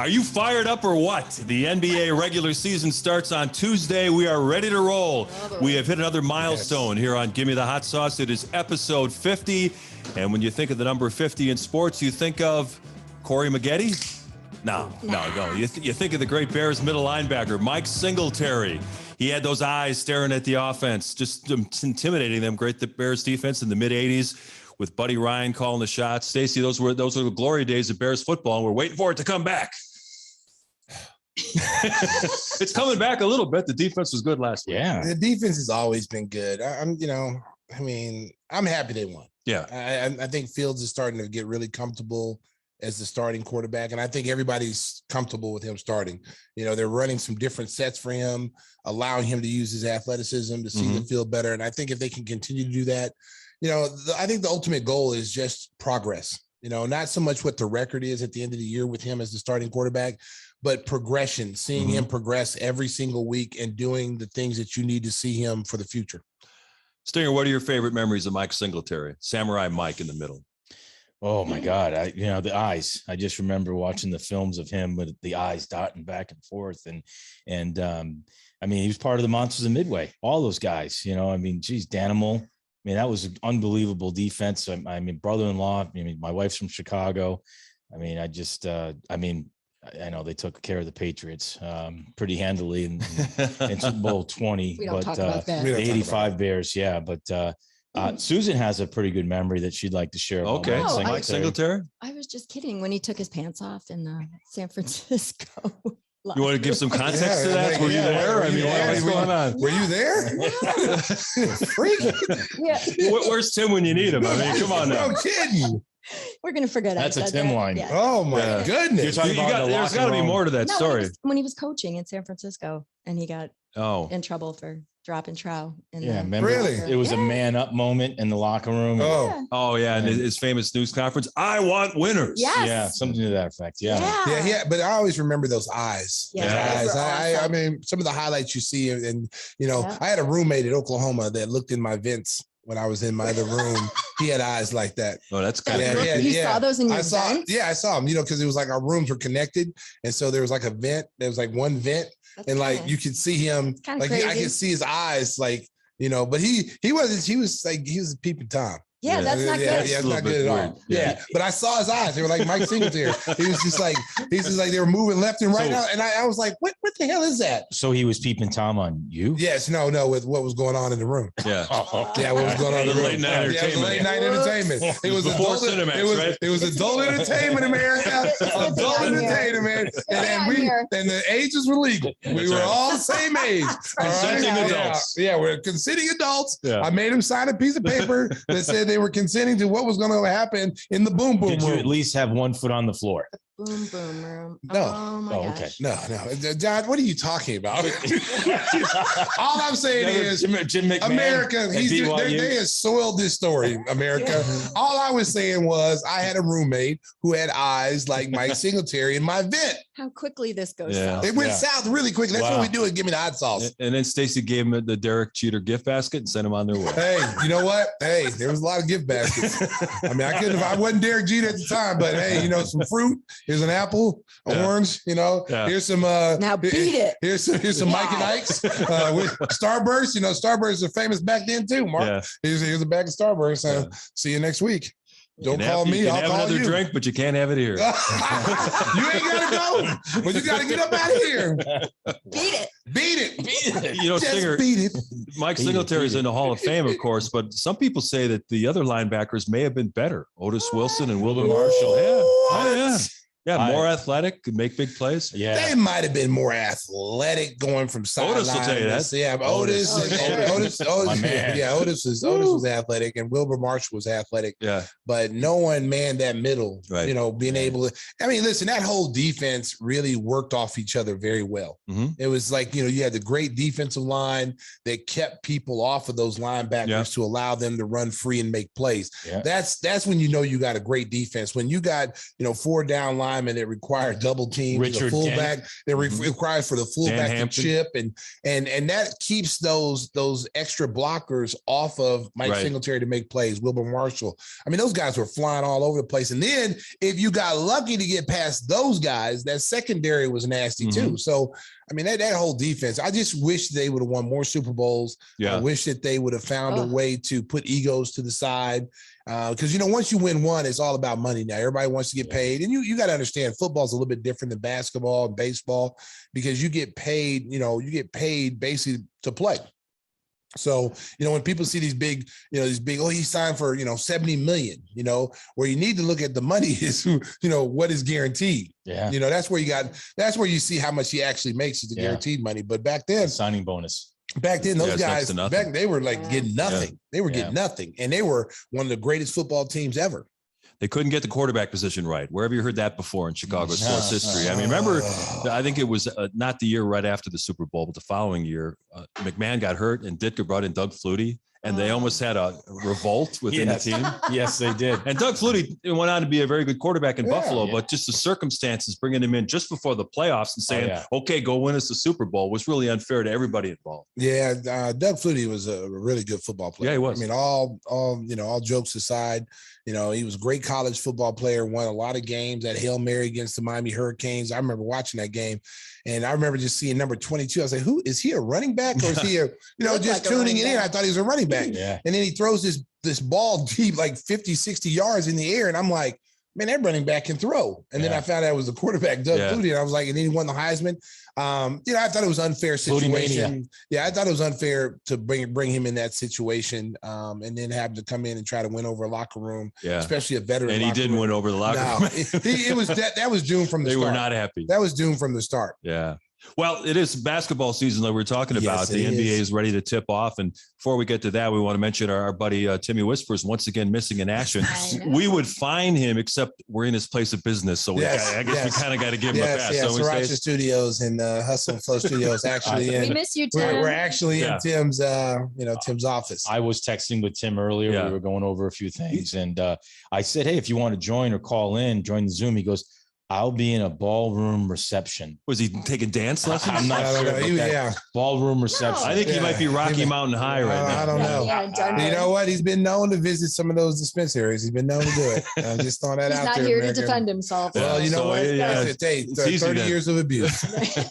Are you fired up or what? The NBA regular season starts on Tuesday. We are ready to roll. We have hit another milestone here on Gimme the Hot Sauce. It is episode 50. And when you think of the number 50 in sports, you think of Corey Maggette? No. You think of the great Bears middle linebacker, Mike Singletary. He had those eyes staring at the offense, just intimidating them. Great the Bears defense in the mid-'80s. With Buddy Ryan calling the shots. Stacey, those are the glory days of Bears football, and we're waiting for it to come back. It's coming back a little bit. The defense was good last week. Yeah, the defense has always been good. I'm happy they won. Yeah, I think Fields is starting to get really comfortable as the starting quarterback, and I think everybody's comfortable with him starting. They're running some different sets for him, allowing him to use his athleticism to see the field better. And I think if they can continue to do that, I think the ultimate goal is just progress, not so much what the record is at the end of the year with him as the starting quarterback, but progression, seeing him progress every single week and doing the things that you need to see him for the future. Stinger, what are your favorite memories of Mike Singletary? Samurai Mike in the middle. Oh my God. The eyes, I just remember watching the films of him with the eyes dotting back and forth. And he was part of the Monsters of Midway, all those guys, Danimal. That was an unbelievable defense. Brother-in-law, my wife's from Chicago. I know they took care of the Patriots pretty handily in Super Bowl 20, but the 85 Bears. Yeah. But Susan has a pretty good memory that she'd like to share. Okay. Mike Singletary. I was just kidding when he took his pants off in San Francisco. You want to give some context to that? Were you there? What's going on? Were you there? Where's Tim when you need him? Come on now. No kidding. We're going to forget that's a Tim line. Yeah. Oh my goodness. You're talking about there's got to be more to that story. When he was coaching in San Francisco and he got in trouble for dropping trow. Really? It was a man up moment in the locker room. Oh yeah. And his famous news conference, I want winners. Yes. Yeah, something to that effect. Yeah. But I always remember those eyes. Yeah. Eyes. Some of the highlights you see, and I had a roommate at Oklahoma that looked in my vents when I was in my other room. He had eyes like that. Oh, that's good. You saw those in your vents? Yeah, I saw them, because it was like our rooms were connected. And so there was like a vent. There was like one vent. You could see him, I could see his eyes, but he was a peeping Tom. Yeah, that's not good. Yeah, it's not good at all. Yeah, but I saw his eyes. They were like Mike Singletary. He was just like they were moving left and right now. And I was like, what the hell is that? So he was peeping Tom on you? Yes, no, with what was going on in the room. Yeah. Yeah, what was going on in the room. Late night entertainment. Yeah, it was late night entertainment. It was before Cinemax, right? It was adult entertainment, America. Adult entertainment. And the ages were legal. We were all the same age. Consenting adults. Yeah, we're consenting adults. Yeah. I made him sign a piece of paper that said they were consenting to what was going to happen in the boom boom room. Did you at least have one foot on the floor? Boom boom room. No. Oh my gosh. Okay. No. John, what are you talking about? All I'm saying is Jim McMahon, America, they have soiled this story, America. All I was saying was I had a roommate who had eyes like Mike Singletary in my vent. How quickly this goes south. It went south really quick. That's what we do at Give Me the Hot Sauce. And then Stacey gave him the Derek Jeter gift basket and sent him on their way. Hey, you know what? Hey, there was a lot of gift baskets. I wasn't Derek Jeter at the time, but hey, some fruit. Here's an apple, orange, here's some now beat it. Here's some Mike and Ike's with Starburst. Starburst are famous back then too, Mark. Yeah. Here's a bag of Starburst. See you next week. Don't call me. I'll call you. Another drink, but you can't have it here. You ain't gotta go, but you gotta get up out of here. Beat it. Stinger, beat it. Mike Singletary is in the Hall of Fame, of course, but some people say that the other linebackers may have been better. Otis Wilson and Wilbur Marshall. Yeah. Oh, yeah. Yeah, more athletic, could make big plays. Yeah, they might have been more athletic going from sideline. Otis will tell you that. Yeah, Otis, my man. Yeah, Otis was athletic, and Wilbur Marshall was athletic. Yeah, but no one manned that middle. Right. Being able to. Listen, that whole defense really worked off each other very well. Mm-hmm. It was like you had the great defensive line that kept people off of those linebackers to allow them to run free and make plays. Yeah. That's when you got a great defense. When you got 4 down line linemen that require double teams. Richard the fullback that requires for the fullback to chip, and that keeps those extra blockers off of Mike Singletary to make plays. Wilbur Marshall. I mean, those guys were flying all over the place. And then if you got lucky to get past those guys, that secondary was nasty too. So I mean, that whole defense, I just wish they would have won more Super Bowls. I wish that they would have found a way to put egos to the side. Because, once you win one, it's all about money now. Everybody wants to get paid. And you got to understand football is a little bit different than basketball and baseball because you get paid, basically to play. So, when people see these big, oh, he signed for, 70 million, where you need to look at the money is, what is guaranteed. Yeah. That's where you see how much he actually makes is the guaranteed money. But back then, signing bonus. Back then, those guys, they were like getting nothing. They were getting nothing. And they were one of the greatest football teams ever. They couldn't get the quarterback position right. Where have you heard that before in Chicago sports history? I mean, remember, I think it was not the year right after the Super Bowl, but the following year, McMahon got hurt and Ditka brought in Doug Flutie. And they almost had a revolt within the team. Yes, they did. And Doug Flutie went on to be a very good quarterback in Buffalo, but just the circumstances bringing him in just before the playoffs and saying, okay, go win us the Super Bowl was really unfair to everybody involved. Yeah, Doug Flutie was a really good football player. Yeah, he was. I mean, all jokes aside, he was a great college football player, won a lot of games at Hail Mary against the Miami Hurricanes. I remember watching that game. And I remember just seeing number 22. I was like, who is he, a running back or is he just tuning it in? I thought he was a running back. Yeah. And then he throws this ball deep, like 50, 60 yards in the air. And I'm like, man, that running back can throw. And then I found out it was the quarterback, Doug Flutie. And I was like, and then he won the Heisman. I thought it was an unfair situation. Yeah, I thought it was unfair to bring him in that situation and then have to come in and try to win over a locker room, especially a veteran. And he didn't win over the locker room. It was that was doomed from the start. They were not happy. That was doomed from the start. Yeah. Well, it is basketball season that we're talking about. The NBA is ready to tip off. And before we get to that, we want to mention our buddy Timmy Whispers once again missing in action. We would find him, except we're in his place of business. So I guess we kind of got to give him a pass. Yes, Sriracha Studios and Hustle and Flow Studios actually. We miss you, Tim. We're actually in Tim's, Tim's office. I was texting with Tim earlier. We were going over a few things. And I said, hey, if you want to join or call in, join the Zoom. He goes, I'll be in a ballroom reception. Was he taking dance lessons? I'm not sure. Ballroom reception. I think he might be Rocky Mountain High right now. I don't know. You know what? He's been known to visit some of those dispensaries. He's been known to do it. I'm just throwing that out there. He's not here to defend himself. Well, you know what? 30 years of abuse.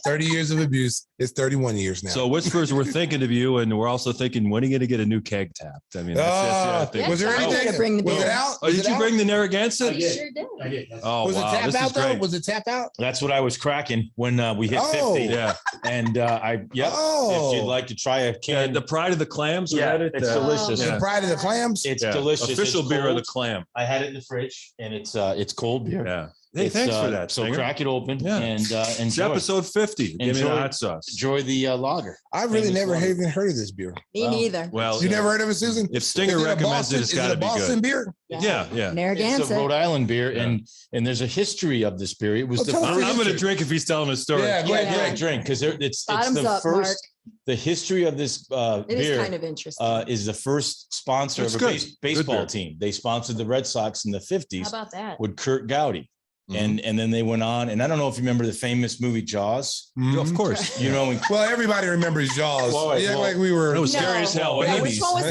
30 years of abuse. It's 31 years now. So Whispers, we're thinking of you, and we're also thinking, when are you going to get a new keg tapped? I mean, that's was there anything? Was it out? Did you bring the Narragansett? I sure did. I did. Oh, was it tapped out though? Was it tap out? That's what I was cracking when we hit 50. Yeah. And if you'd like to try a can. The Pride of the Clams? It's delicious. The Pride of the Clams? It's delicious. Official beer of the clam. I had it in the fridge and it's cold beer. Yeah. Hey, thanks for that. So crack it open and enjoy. It's episode 50. Give me the hot sauce. Enjoy the lager. I've really never even heard of this beer. Me neither. Well, you never heard of it, Susan? If Stinger recommends it, it's got to be good. Is it a Boston beer? Yeah. Narragansett. It's a Rhode Island beer, and there's a history of this beer. It was the first. I'm going to drink if he's telling a story. Yeah, go ahead, drink because it's Bottoms the up, first. Mark. The history of this it beer is kind of interesting. Is the first sponsor of a baseball team. They sponsored the Red Sox in the 50s. How about that? With Kurt Gowdy. And then they went on, and I don't know if you remember the famous movie Jaws. Of course, well, everybody remembers Jaws. Like we were. It was scary as hell. Which one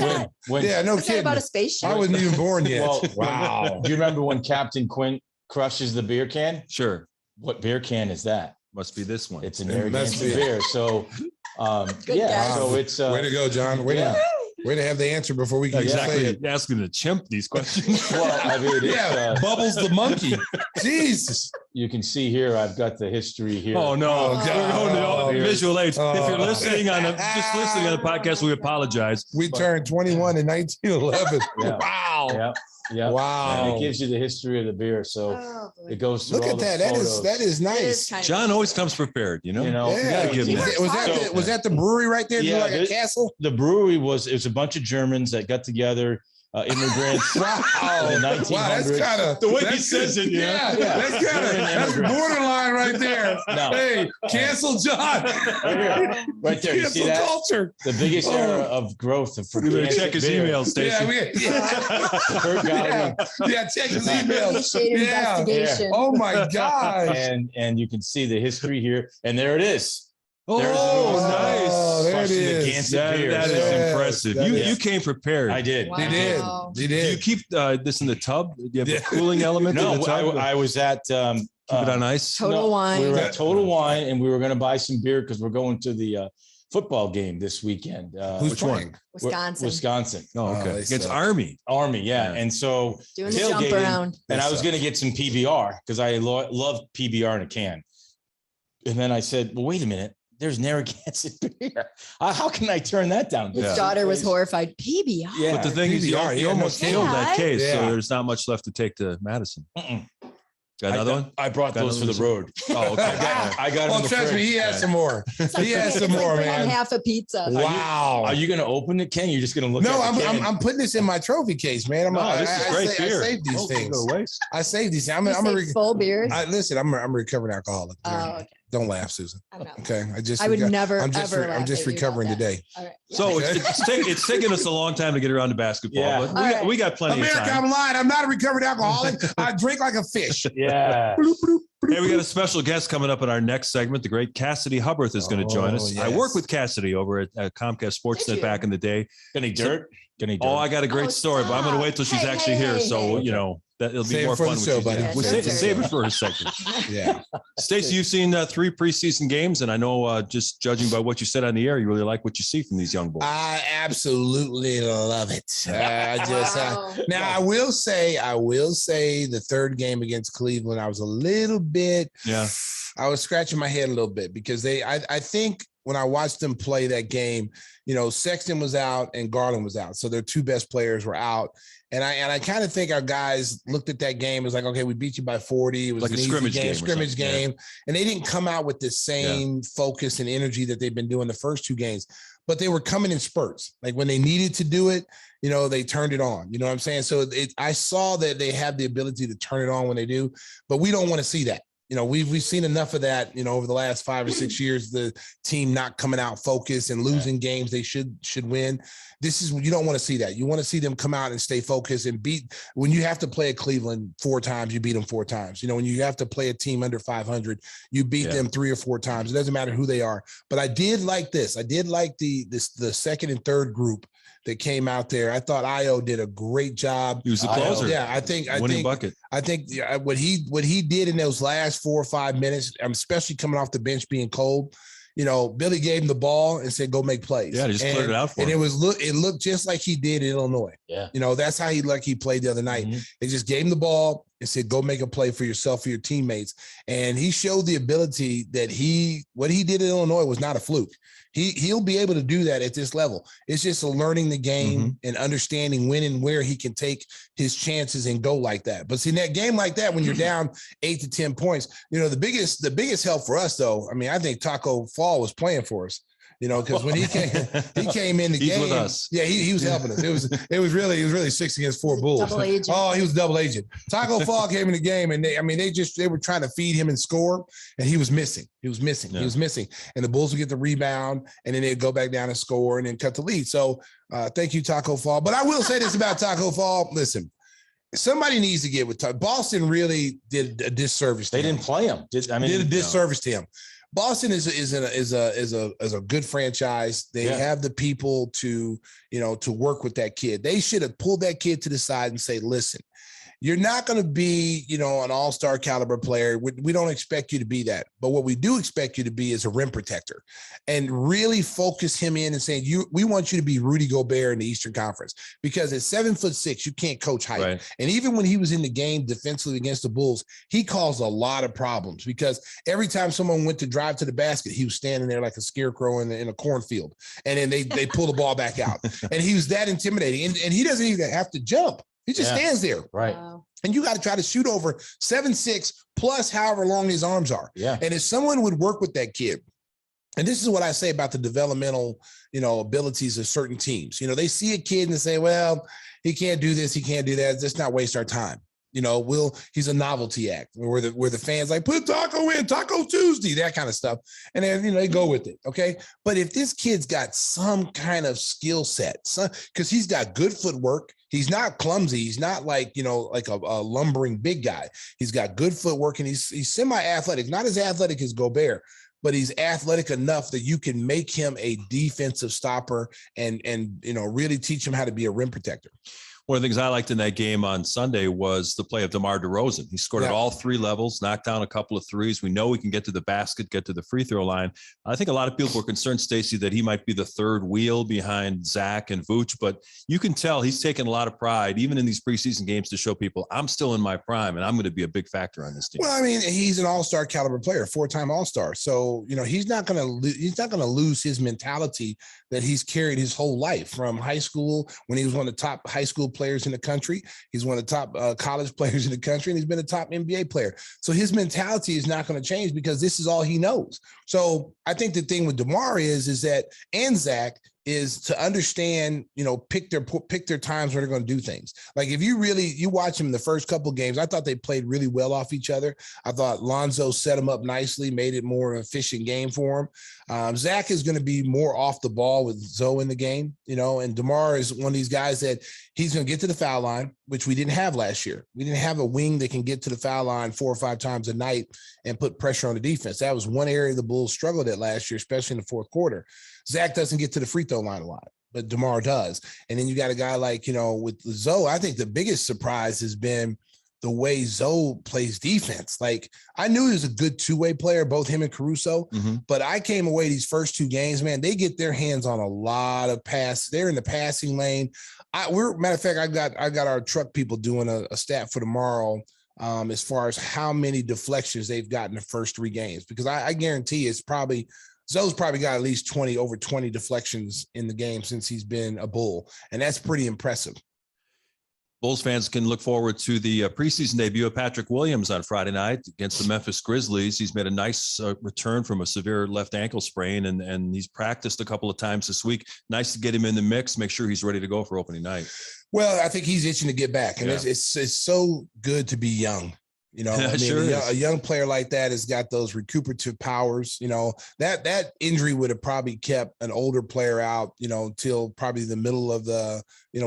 was that? No kidding. About a spaceship. I wasn't even born yet. Wow. Do you remember when Captain Quint crushes the beer can? Sure. What beer can is that? Must be this one. It's an Narragansett beer. So, guess. So it's way to go, John. Way to have the answer before we can say it. Asking the chimp these questions. Well, I mean, Bubbles the monkey. Jesus. You can see here, I've got the history here. Oh no! Visual aids. If you're listening on just listening on the podcast, we apologize. We turned 21 in 1911. Wow. Yeah. Wow. And it gives you the history of the beer. So it goes through. Look at that. That is nice. John always comes prepared, you know? Yeah. Was that the brewery right there? Yeah, like a castle? The brewery it was a bunch of Germans that got together immigrants. Wow. In the 1900s. Wow, that's kind of The way he says it, yeah. That's borderline right there. No. Hey, cancel John. Right there. You see Cancel that? culture. The biggest era of growth for You better check his email, Stacey. Kurt Godwin. Check his email. Investigation. Oh my gosh. And you can see the history here. And there it is. Oh, Oh, there it is. That is impressive. You came prepared. I did. Wow. He Do you did. keep this in the tub? Do you have a cooling element in No, the tub? I was at Keep it on ice? Total Wine. We were at Total Wine, and we were going to buy some beer because we're going to the football game this weekend. Who's Which playing? one? Wisconsin. Oh, okay. Oh, they Against suck. Army. Army, yeah. And so Doing the jump tailgating, around. and They I was suck. going to get some PBR because I love PBR in a can. And then I said, well, wait a minute. There's Narragansett beer. How can I turn that down? His Yeah. daughter was horrified. PBR. Yeah. But the thing is, you PBR, almost no killed kidding. that case, so Yeah. there's not much left to take to Madison. Mm-mm. Got another one? I brought Got those for the another road. Oh, okay. I got Oh, them. trust me, he has some more. He has some It's like more, bringing man. half a pizza. Wow. Are you going to open it, Ken? You're just going to look No, at the can? I'm putting this in my trophy case, man. This is great beer. I saved these Oh, things. go to waste. I saved these. You I'm say full beers. listen. I'm a recovering alcoholic. Oh, okay. Don't laugh, Susan. I'm not. Okay, I would never, I'm just ever. I'm just laugh at you about recovering that. today. All right. Yeah. So it's taken us a long time to get around to basketball, Yeah. but All right. we got plenty America, of time. I'm lying. I'm not a recovered alcoholic. I drink like a fish. Yeah. Hey, we got a special guest coming up in our next segment. The great Cassidy Hubbarth is going to join us. Oh, I yes. worked with Cassidy over at Comcast Did Sportsnet you? back in the day. Any dirt? Any dirt? Oh, I got a great Oh, story, but I'm going to wait till she's stop. actually Hey, here. hey, So, hey. you know, that it'll be Save it more for fun. the when show, she's buddy. here. We'll Save save it. it for a second. Yeah. Stacey, you've seen 3 preseason games, and I know just judging by what you said on the air, you really like what you see from these young boys. I absolutely love it. Wow. Now I will say the third game against Cleveland, I was a little bit. Yeah. I was scratching my head a little bit because I think when I watched them play that game, you know, Sexton was out and Garland was out. So their 2 best players were out. And I kind of think our guys looked at that game as like, okay, we beat you by 40. It was Like a an easy scrimmage game or scrimmage something, game. And they didn't come out with the same focus and energy that they've been doing the first 2 games, but they were coming in spurts. Like when they needed to do it, you know, they turned it on, you know what I'm saying? So I saw that they have the ability to turn it on when they do, but we don't want to see that. You know, we've seen enough of that, you know, over the last 5 or 6 years, the team not coming out focused and losing games they should win. You don't want to see that. You want to see them come out and stay focused and beat. When you have to play at Cleveland 4 times, you beat them 4 times. You know, when you have to play a team under 500, you beat them 3 or 4 times. It doesn't matter who they are. But I did like this. I did like the second and third group that came out there. I thought Io did a great job. He was the closer. Yeah, I think bucket. I think what he did in those last 4 or 5 minutes, especially coming off the bench being cold, you know, Billy gave him the ball and said, "Go make plays." Yeah, just cleared it out for him. And it looked just like he did in Illinois. Yeah, you know, that's how he played the other night. Mm-hmm. They just gave him the ball and said, "Go make a play for yourself, for your teammates." And he showed the ability that what he did in Illinois was not a fluke. He'll be able to do that at this level. It's just learning the game and understanding when and where he can take his chances and go like that. But see, in that game like that, when you're down 8 to 10 points, you know, the biggest help for us though, I mean, I think Taco Fall was playing for us. You know, because when he came in the He's game, with us. Yeah, he was helping us. It was really 6 against 4 Bulls. Double agent. Oh, he was double agent. Taco Fall came in the game, and they were trying to feed him and score, and he was missing. He was missing. And the Bulls would get the rebound, and then they'd go back down and score, and then cut the lead. So, thank you, Taco Fall. But I will say this about Taco Fall. Listen, somebody needs to get with Taco. Boston really did a disservice. They didn't play him. Did a disservice to him. Boston is a good franchise. They have the people to work with that kid. They should have pulled that kid to the side and say, "Listen, you're not going to be, an all-star caliber player. We don't expect you to be that. But what we do expect you to be is a rim protector, and really focus him in and saying, we want you to be Rudy Gobert in the Eastern Conference, because at 7'6", you can't coach height. Right. And even when he was in the game defensively against the Bulls, he caused a lot of problems, because every time someone went to drive to the basket, he was standing there like a scarecrow in a cornfield. And then they pull the ball back out. And he was that intimidating. And he doesn't even have to jump. He just stands there. Right. Wow. And you got to try to shoot over 7'6" plus however long his arms are. Yeah. And if someone would work with that kid, and this is what I say about the developmental, abilities of certain teams. They see a kid and say, well, he can't do this, he can't do that. Let's not waste our time. You know, he's a novelty act where the fans like put Taco in Taco Tuesday, that kind of stuff. And then, you know, they go with it. Okay. But if this kid's got some kind of skill set, because he's got good footwork, he's not clumsy. He's not like, you know, like a lumbering big guy. He's got good footwork and he's semi-athletic, not as athletic as Gobert, but he's athletic enough that you can make him a defensive stopper and, you know, really teach him how to be a rim protector. One of the things I liked in that game on Sunday was the play of DeMar DeRozan. He scored at all three levels, knocked down a couple of threes. We know he can get to the basket, get to the free throw line. I think a lot of people were concerned, Stacey, that he might be the third wheel behind Zach and Vooch, but you can tell he's taken a lot of pride, even in these preseason games, to show people I'm still in my prime and I'm going to be a big factor on this team. Well, I mean, he's an all-star caliber player, 4-time all-star. So, you know, he's not going to lose his mentality that he's carried his whole life from high school when he was one of the top high school players in the country. He's one of the top college players in the country, and he's been a top NBA player. So his mentality is not going to change because this is all he knows. So I think the thing with DeMar is that, and Zach, is to understand, you know, pick their times where they're going to do things. Like if you watch him the first couple of games, I thought they played really well off each other. I thought Lonzo set him up nicely, made it more efficient game for him. Zach is going to be more off the ball with Zoe in the game, you know, and DeMar is one of these guys that he's going to get to the foul line, which we didn't have last year. We didn't have a wing that can get to the foul line 4 or 5 times a night and put pressure on the defense. That was one area the Bulls struggled at last year, especially in the fourth quarter. Zach doesn't get to the free throw line a lot, but DeMar does. And then you got a guy like, you know, with Zoe, I think the biggest surprise has been the way Zoe plays defense. Like I knew he was a good two-way player, both him and Caruso, but I came away these first 2 games, man, they get their hands on a lot of passes. They're in the passing lane. Matter of fact, I got our truck people doing a stat for tomorrow as far as how many deflections they've gotten the first 3 games, because I guarantee Zoe's probably got at least over 20 deflections in the game since he's been a Bull, and that's pretty impressive. Bulls fans can look forward to the preseason debut of Patrick Williams on Friday night against the Memphis Grizzlies. He's made a nice return from a severe left ankle sprain, and he's practiced a couple of times this week. Nice to get him in the mix, make sure he's ready to go for opening night. Well, I think he's itching to get back, and it's so good to be young. You know, I mean, sure a young player like that has got those recuperative powers. You know, that injury would have probably kept an older player out, you know, till probably the middle of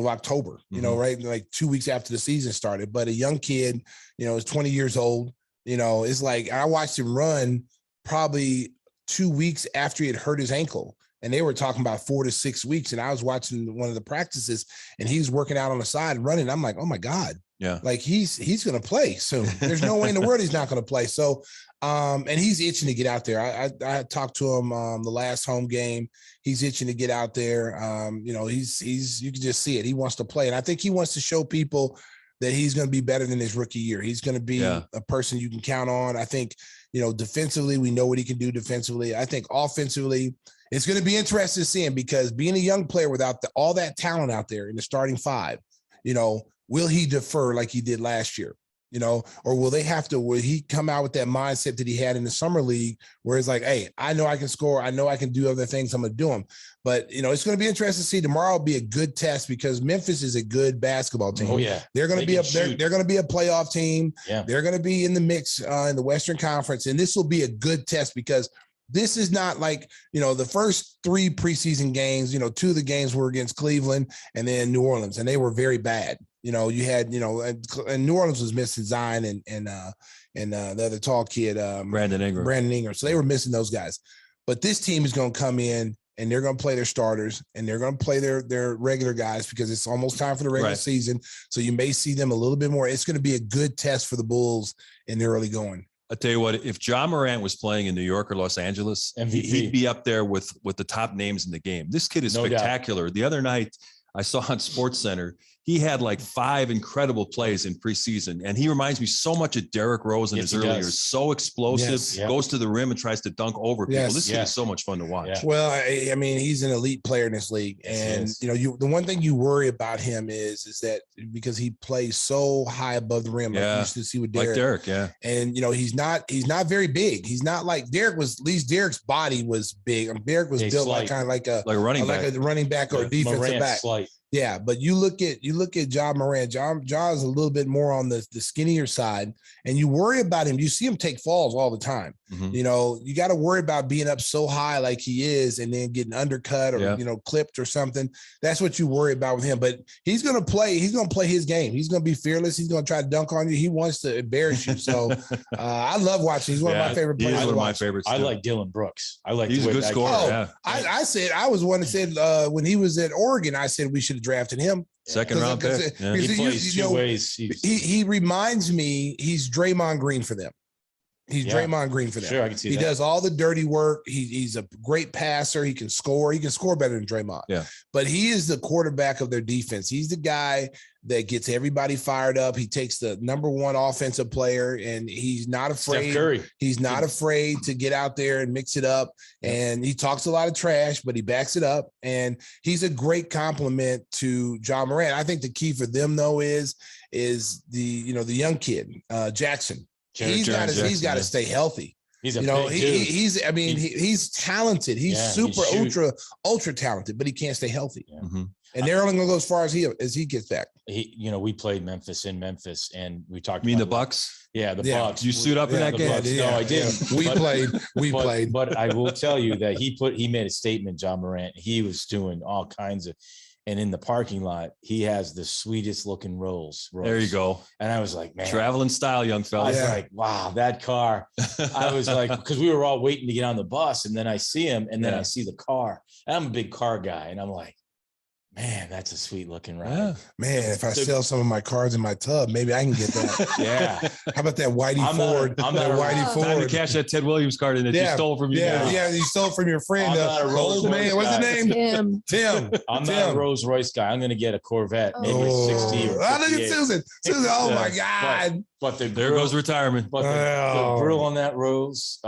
October, you know, right? Like 2 weeks after the season started. But a young kid, you know, is 20 years old, you know, it's like I watched him run probably 2 weeks after he had hurt his ankle. And they were talking about 4 to 6 weeks. And I was watching one of the practices and he was working out on the side and running. I'm like, oh my God. Yeah. Like he's going to play soon. There's no way in the world he's not going to play. So, and he's itching to get out there. I talked to him the last home game. He's itching to get out there. You know, you can just see it. He wants to play. And I think he wants to show people that he's going to be better than his rookie year. He's going to be a person you can count on. I think, you know, defensively, we know what he can do defensively. I think offensively, it's going to be interesting to see him because being a young player without all that talent out there in the starting 5, you know, will he defer like he did last year, you know, or will he come out with that mindset that he had in the summer league where it's like, hey, I know I can score. I know I can do other things. I'm going to do them. But, you know, it's going to be interesting to see. Tomorrow will be a good test because Memphis is a good basketball team. Oh, yeah. They're going to be they're going to be a playoff team. Yeah. They're going to be in the mix in the Western Conference. And this will be a good test because this is not like, you know, the first 3 preseason games, you know, 2 of the games were against Cleveland and then New Orleans, and they were very bad. You know, you had, you know, and New Orleans was missing Zion and the other tall kid, Brandon Ingram. So they were missing those guys. But this team is going to come in and they're going to play their starters and they're going to play their regular guys because it's almost time for the regular season. So you may see them a little bit more. It's going to be a good test for the Bulls in the early going. I'll tell you what, if John Morant was playing in New York or Los Angeles, MVP. He'd be up there with the top names in the game. This kid is spectacular. The other night I saw on SportsCenter, he had like 5 incredible plays in preseason. And he reminds me so much of Derrick Rose in his early years. So explosive, goes to the rim and tries to dunk over people. This kid is so much fun to watch. Yeah. Well, I mean, he's an elite player in this league. And, you know, the one thing you worry about him is that because he plays so high above the rim, like you used to see with Derrick. Like Derrick, And, you know, he's not very big. He's not like Derrick was, at least Derrick's body was big. Derrick was built like kind of like a running back or a defensive back. Yeah, but you look at John Morant. John is a little bit more on the skinnier side, and you worry about him. You see him take falls all the time. Mm-hmm. You know, you got to worry about being up so high like he is, and then getting undercut or clipped or something. That's what you worry about with him. But he's gonna play. He's gonna play his game. He's gonna be fearless. He's gonna try to dunk on you. He wants to embarrass you. So I love watching. He's one of my favorite players. He's one of my watch. favorites. I like Dylan Brooks. I like. He's a good scorer. Oh, I said I was one that said when he was at Oregon, I said we should have drafted him. Second round pick. Yeah. He plays two ways. He reminds me, he's Draymond Green for them. He's Draymond Green for them. Sure, I can see that. He does all the dirty work. He's a great passer. He can score. He can score better than Draymond. Yeah. But he is the quarterback of their defense. He's the guy that gets everybody fired up. He takes the number one offensive player, and he's not afraid. Steph Curry. He's not afraid to get out there and mix it up. And he talks a lot of trash, but he backs it up. And he's a great compliment to John Morant. I think the key for them though is the young kid, Jackson. He's got to stay healthy. He's a he's talented. He's ultra talented, but he can't stay healthy. Yeah. Mm-hmm. And they're only going to go as far as he gets back. We played Memphis, and we talked. You mean the Bucks? Yeah, the Bucks. You suit up in that game? No, I didn't. Yeah. We played. But I will tell you that he made a statement, John Morant. He was doing all kinds of. And in the parking lot, he has the sweetest looking Rolls. There you go. And I was like, man, traveling style, young fella. I was like, wow, that car. I was like, because we were all waiting to get on the bus, and then I see him, and then I see the car. And I'm a big car guy, and I'm like, man, that's a sweet looking ride. Yeah. Man, if I sell some of my cars in my tub, maybe I can get that. Yeah. How about that Whitey Ford? I'm not Whitey Ford. Time to cash that Ted Williams card in that you stole from you. Yeah, you stole from your friend. Old man. What's his name? Tim. I'm not a Rolls Royce guy. I'm going to get a Corvette, maybe 60 or 58. Look at Susan. Oh my God. But there goes retirement. But the grill on that Rose,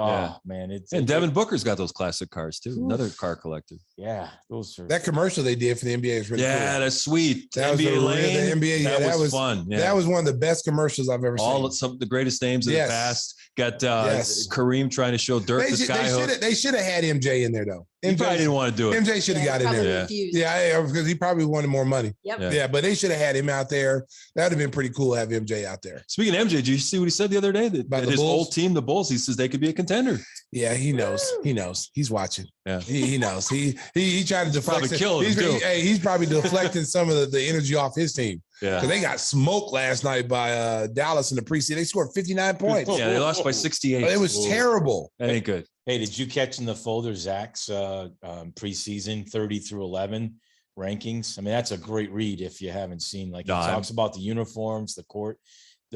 man. And Devin Booker's got those classic cars too. Another car collector. Yeah, those are that commercial they did for the NBA is really cool. That's sweet. That NBA was Lane. the NBA. That was fun. Yeah. That was one of the best commercials I've ever seen. Some of the greatest names of the past. Got Kareem trying to show Dirk the skyhook. They should have had MJ in there though. He probably didn't want to do it. MJ should have got in there. Yeah, because he probably wanted more money. Yep. Yeah, but they should have had him out there. That would have been pretty cool to have MJ out there. Speaking of MJ, did you see what he said the other day? That his old team, the Bulls, he says they could be a contender. Yeah, he knows. He knows. He's watching. Yeah, he knows. He tried to deflect. He's probably deflecting some of the energy off his team. Yeah, because they got smoked last night by Dallas in the preseason. They scored 59 points. Yeah, they lost by 68. It was terrible. That ain't good. Hey, did you catch in the folder Zach's preseason 30 through 11 rankings? I mean, that's a great read if you haven't seen. Like, he talks about the uniforms, the court.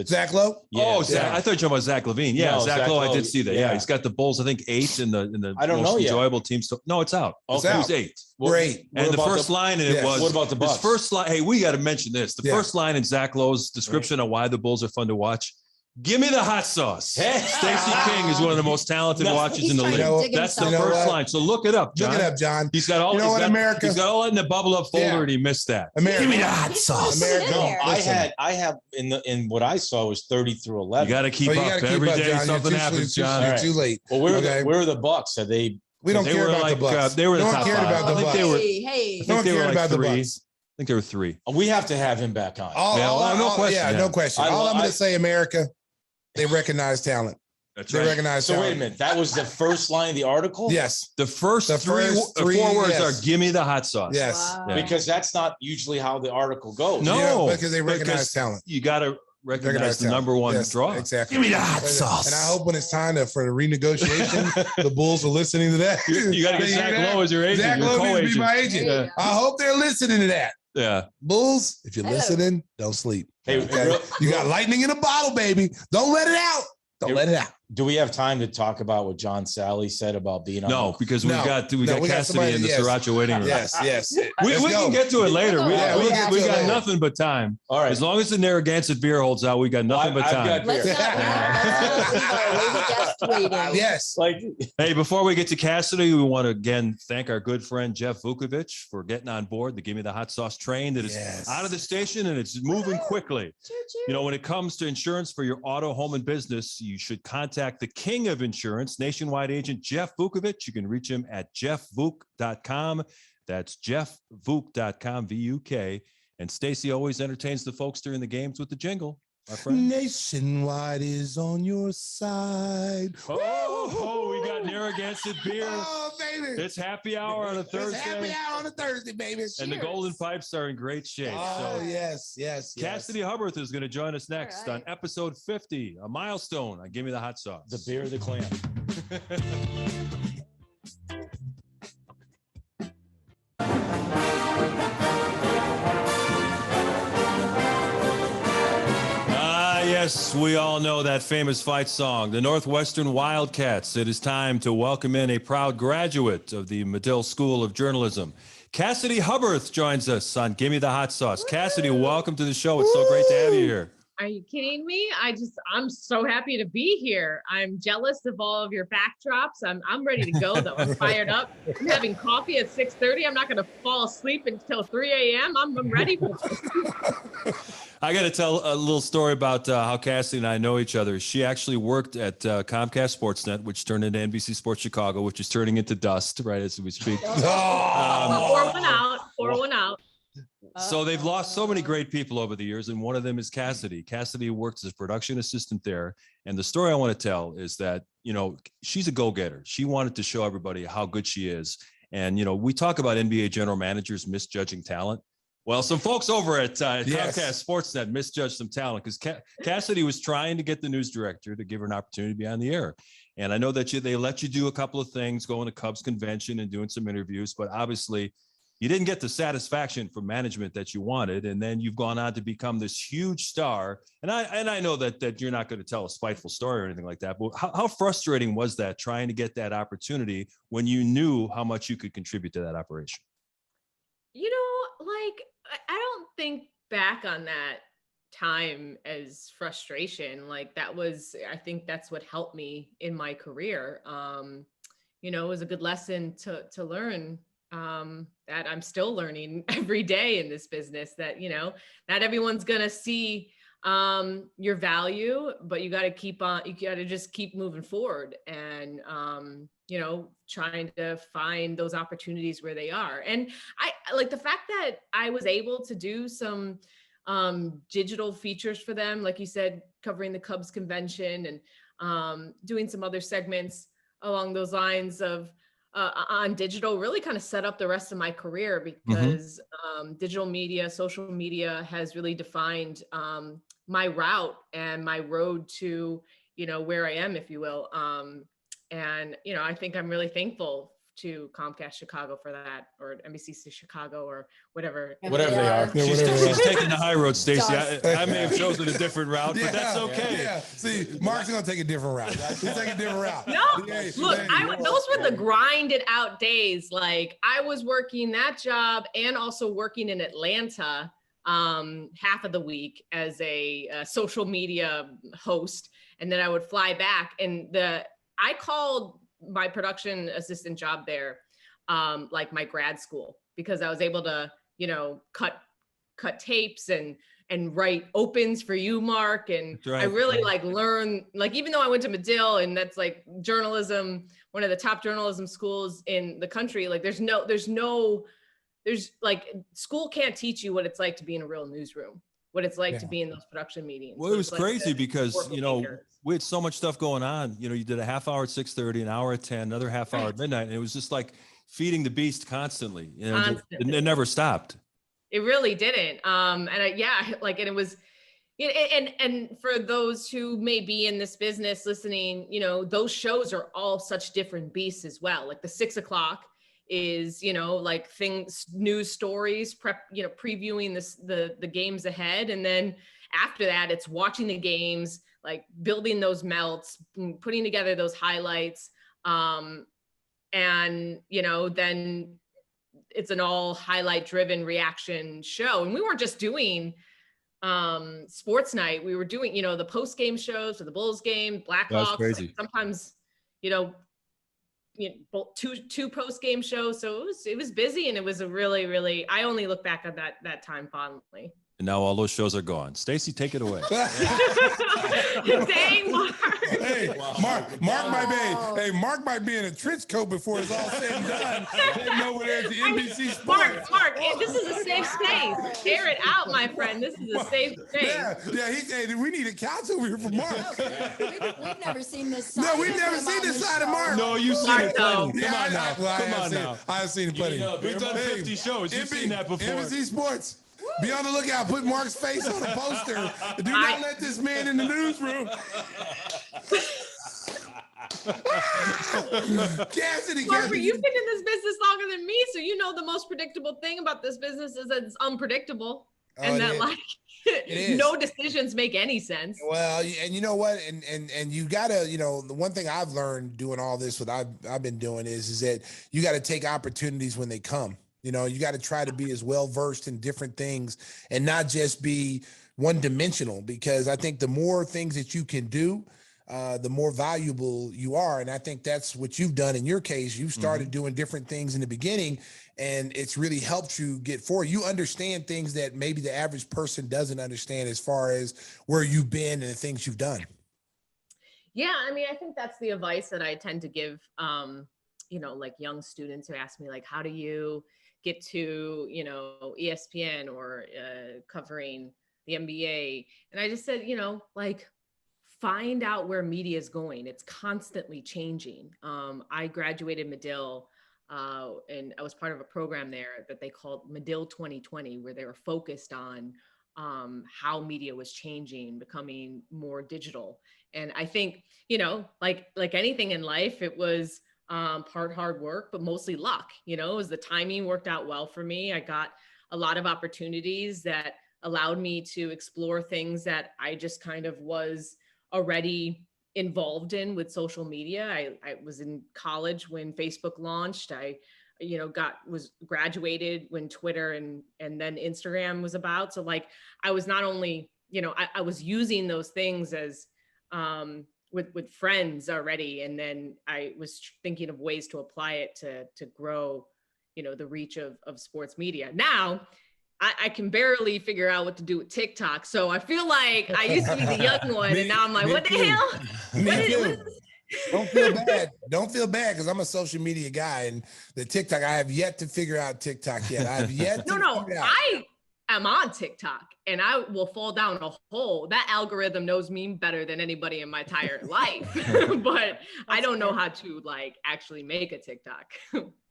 Zach Lowe? Yeah, Zach. I thought you were talking about Zach Levine. Yeah, no, Zach Lowe. I did see that. Yeah, he's got the Bulls. I think 8 in the I don't most know enjoyable teams. No, it's out. Okay. It was 8. Great. And the first line, and it was. What about the Bucks? His first line. Hey, we got to mention this. The first line in Zach Lowe's description of why the Bulls are fun to watch. Give me the hot sauce. Stacey King is one of the most talented watchers in the league. That's the first line. So look it up, John. Look it up, John. He's got all. You know what, America? He's got all that in the bubble up folder, and he missed that. America. Give me the hot sauce. America. No, I have in what I saw was 30 through 11. You got to keep up every day. John. Something happens, John. You're too late. Well, where are the Bucks? Are they? We don't care about the Bucks. They were the top 5. I think they were. No one cared about the Bucks. I think there were 3. We have to have him back on. No question. No question. All I'm going to say, America, they recognize talent. That's right. They recognize talent. So wait a minute. That was the first line of the article? Yes. The first 4 words are "Give me the hot sauce." Yes. Wow. Yeah. Because that's not usually how the article goes. No, because they recognize talent. You got to recognize the number one draw. Exactly. Give me the hot sauce. And I hope when it's time for the renegotiation, the Bulls are listening to that. You got to get Zach Lowe as your agent. Zach Lowe needs to be my agent. Yeah. I hope they're listening to that. Yeah. Bulls, if you're listening, don't sleep. Hey, okay? You got lightning in a bottle, baby. Don't let it out. Don't let it out. Do we have time to talk about what John Sally said about being on? No, because we got Cassidy in the Sriracha waiting room. Yes. We can get to it later. We got nothing but time. All right. As long as the Narragansett beer holds out, we got nothing but time. Yes. Hey, before we get to Cassidy, we want to again thank our good friend Jeff Vukovic for getting on board the Give Me the Hot Sauce train that is out of the station and it's moving quickly. You know, when it comes to insurance for your auto, home, and business, you should contact the king of insurance, nationwide agent Jeff Vukovic. You can reach him at jeffvuk.com. That's jeffvuk.com, V-U-K. And Stacey always entertains the folks during the games with the jingle. My friend. Nationwide is on your side. We got Narragansett beer. Oh, baby. It's happy hour on a Thursday. It's happy hour on a Thursday, baby. And the Golden Pipes are in great shape. Oh, yes. Cassidy Hubbarth is going to join us next on episode 50, a milestone on Give Me the Hot Sauce. The beer of the clan. Yes, we all know that famous fight song, the Northwestern Wildcats. It is time to welcome in a proud graduate of the Medill School of Journalism. Cassidy Hubbarth joins us on Gimme the Hot Sauce. Woo! Cassidy, welcome to the show. It's so great to have you here. Are you kidding me? I'm so happy to be here. I'm jealous of all of your backdrops. I'm ready to go though. I'm fired up. I'm having coffee at 6:30. I'm not going to fall asleep until 3 a.m. I'm ready for this. I got to tell a little story about how Cassidy and I know each other. She actually worked at Comcast Sportsnet, which turned into NBC Sports Chicago, which is turning into dust right as we speak. Pour one out. So they've lost so many great people over the years, and one of them is Cassidy. Cassidy worked as a production assistant there. And the story I want to tell is that, she's a go-getter. She wanted to show everybody how good she is. And, we talk about NBA general managers misjudging talent. Well, some folks over at Comcast Sportsnet misjudged some talent because Cassidy was trying to get the news director to give her an opportunity to be on the air. And I know that they let you do a couple of things, going to Cubs convention and doing some interviews, but obviously you didn't get the satisfaction from management that you wanted. And then you've gone on to become this huge star. And I know that you're not going to tell a spiteful story or anything like that, but how frustrating was that trying to get that opportunity when you knew how much you could contribute to that operation? I don't think back on that time as frustration. I think that's what helped me in my career. It was a good lesson to learn that I'm still learning every day in this business, that, not everyone's going to see your value, but you got to just keep moving forward and, trying to find those opportunities where they are. And I like the fact that I was able to do some digital features for them, like you said, covering the Cubs convention and doing some other segments along those lines of on digital, really kind of set up the rest of my career because digital media, social media has really defined my route and my road to, where I am, if you will. And, I think I'm really thankful to Comcast Chicago for that, or NBC Chicago, or whatever they are. She's taking the high road, Stacey. I may have chosen a different route, but that's okay. Yeah. See, Mark's going to take a different route. He's taking a different route. No, look, those were the grinded out days. Like, I was working that job and also working in Atlanta half of the week as a social media host. And then I would fly back, and I called my production assistant job there like my grad school, because I was able to, cut tapes and write opens for you, Mark. And I really learn, even though I went to Medill, and that's journalism, one of the top journalism schools in the country, school can't teach you what it's like to be in a real newsroom, what it's like to be in those production meetings. Well, it was crazy because, we had so much stuff going on. You did a half hour at 6:30, an hour at 10, another half hour at midnight. And it was just like feeding the beast constantly. It never stopped. It really didn't. And it was, and for those who may be in this business listening, those shows are all such different beasts as well. Like the 6 o'clock is, news stories, previewing the games ahead. And then after that, it's watching the games, building those melts, putting together those highlights. And, then it's an all highlight driven reaction show. And we weren't just doing sports night. We were doing, the post game shows for the Bulls game, Blackhawks, sometimes, two post game shows. So it was busy, and it was a really, really, I only look back at that time fondly. And now all those shows are gone. Stacey, take it away. Dang, Mark. Hey, Mark might be in a trench coat before it's all said and done. Heading over there to NBC Sports. Mark, this is a safe space. Air it out, my friend. This is a safe space. Yeah. He said we need a couch over here for Mark. We've never seen this side. No, we've never seen this side of Mark. No, you've seen it plenty. Yeah, Come on now. Come on now. I've seen it plenty. We've done 50 shows. You've seen that before. NBC Sports. Be on the lookout. Put Mark's face on a poster. Do not let this man in the newsroom. Cassidy, Mark, you've been in this business longer than me, so you know the most predictable thing about this business is that it's unpredictable, and that like no decisions make any sense. Well, and you know what, and you gotta, the one thing I've learned doing all this, what I've been doing is that you got to take opportunities when they come. You got to try to be as well versed in different things and not just be one dimensional, because I think the more things that you can do, the more valuable you are. And I think that's what you've done in your case. You started doing different things in the beginning, and it's really helped you get forward. You understand things that maybe the average person doesn't understand as far as where you've been and the things you've done. Yeah, I mean, I think that's the advice that I tend to give, like young students who ask me, like, how do you get to, ESPN or covering the NBA? And I just said, find out where media is going. It's constantly changing. I graduated Medill, and I was part of a program there that they called Medill 2020, where they were focused on how media was changing, becoming more digital. And I think, like anything in life, it was part hard work, but mostly luck. It was the timing worked out well for me. I got a lot of opportunities that allowed me to explore things that I just kind of was already involved in with social media. I was in college when Facebook launched. I was graduated when Twitter and then Instagram was about. So like, I was not only, I was using those things as with friends already. And then I was thinking of ways to apply it to grow, the reach of sports media. Now, I can barely figure out what to do with TikTok. So I feel like I used to be the young one, and now I'm like, what the hell? Don't feel bad. Don't feel bad, because I'm a social media guy, and the TikTok, I have yet to figure out TikTok yet. I have yet to figure out. I'm on TikTok, and I will fall down a hole. That algorithm knows me better than anybody in my entire life, but I don't know how to actually make a TikTok.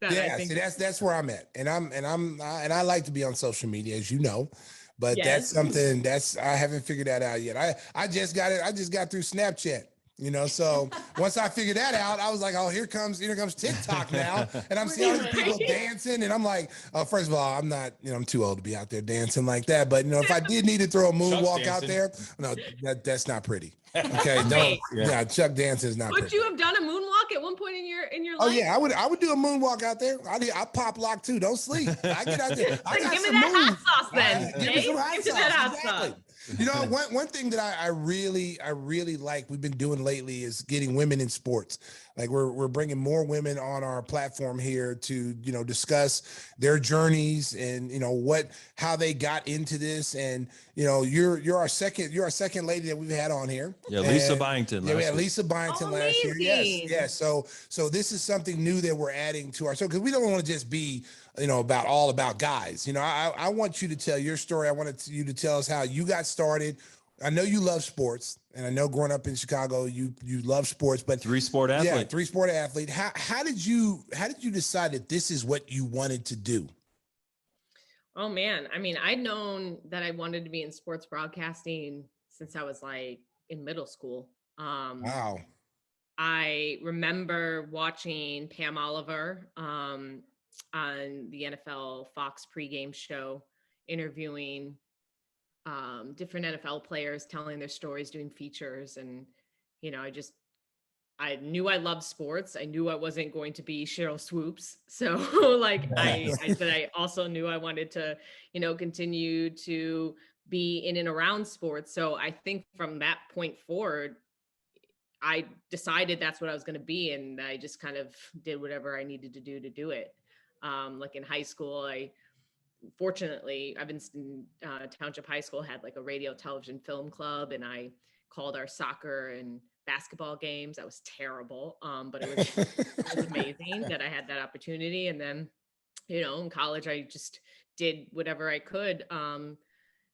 That's where I'm at, and I like to be on social media, as you know, but that's something I haven't figured that out yet. I just got it. I just got through Snapchat. So once I figured that out, I was like, oh, here comes TikTok now. And I'm seeing all these people dancing. And I'm like, first of all, I'm not, I'm too old to be out there dancing like that. But, if I did need to throw a moonwalk out there, no, that's not pretty. Okay. Chuck dancing is not pretty. Would you have done a moonwalk at one point in your life? Oh yeah, I would do a moonwalk out there. I pop lock too. Don't sleep. I get out there. Give me that hot sauce then. Give me some hot sauce. Exactly. One thing that I really like we've been doing lately is getting women in sports. Like we're bringing more women on our platform here to, discuss their journeys and, how they got into this. And, you're our second lady that we've had on here. Yeah. Lisa Byington. Yeah, we had Lisa Byington last year. Yes. So this is something new that we're adding to our show, because we don't want to just be, about guys. I want you to tell your story. I wanted you to tell us how you got started. I know you love sports, and I know growing up in Chicago, you love sports, but three-sport athlete. Yeah, three-sport athlete. How did you decide that this is what you wanted to do? Oh man, I mean, I'd known that I wanted to be in sports broadcasting since I was in middle school. Wow. I remember watching Pam Oliver on the NFL Fox pregame show, interviewing different NFL players, telling their stories, doing features. And, I knew I loved sports. I knew I wasn't going to be Cheryl Swoops. So I said, I also knew I wanted to, continue to be in and around sports. So I think from that point forward, I decided that's what I was going to be. And I just kind of did whatever I needed to do it. In high school, I fortunately, Evanston Township High School had like a radio, television, film club, and I called our soccer and basketball games. I was terrible, but it was amazing that I had that opportunity. And then, in college, I just did whatever I could,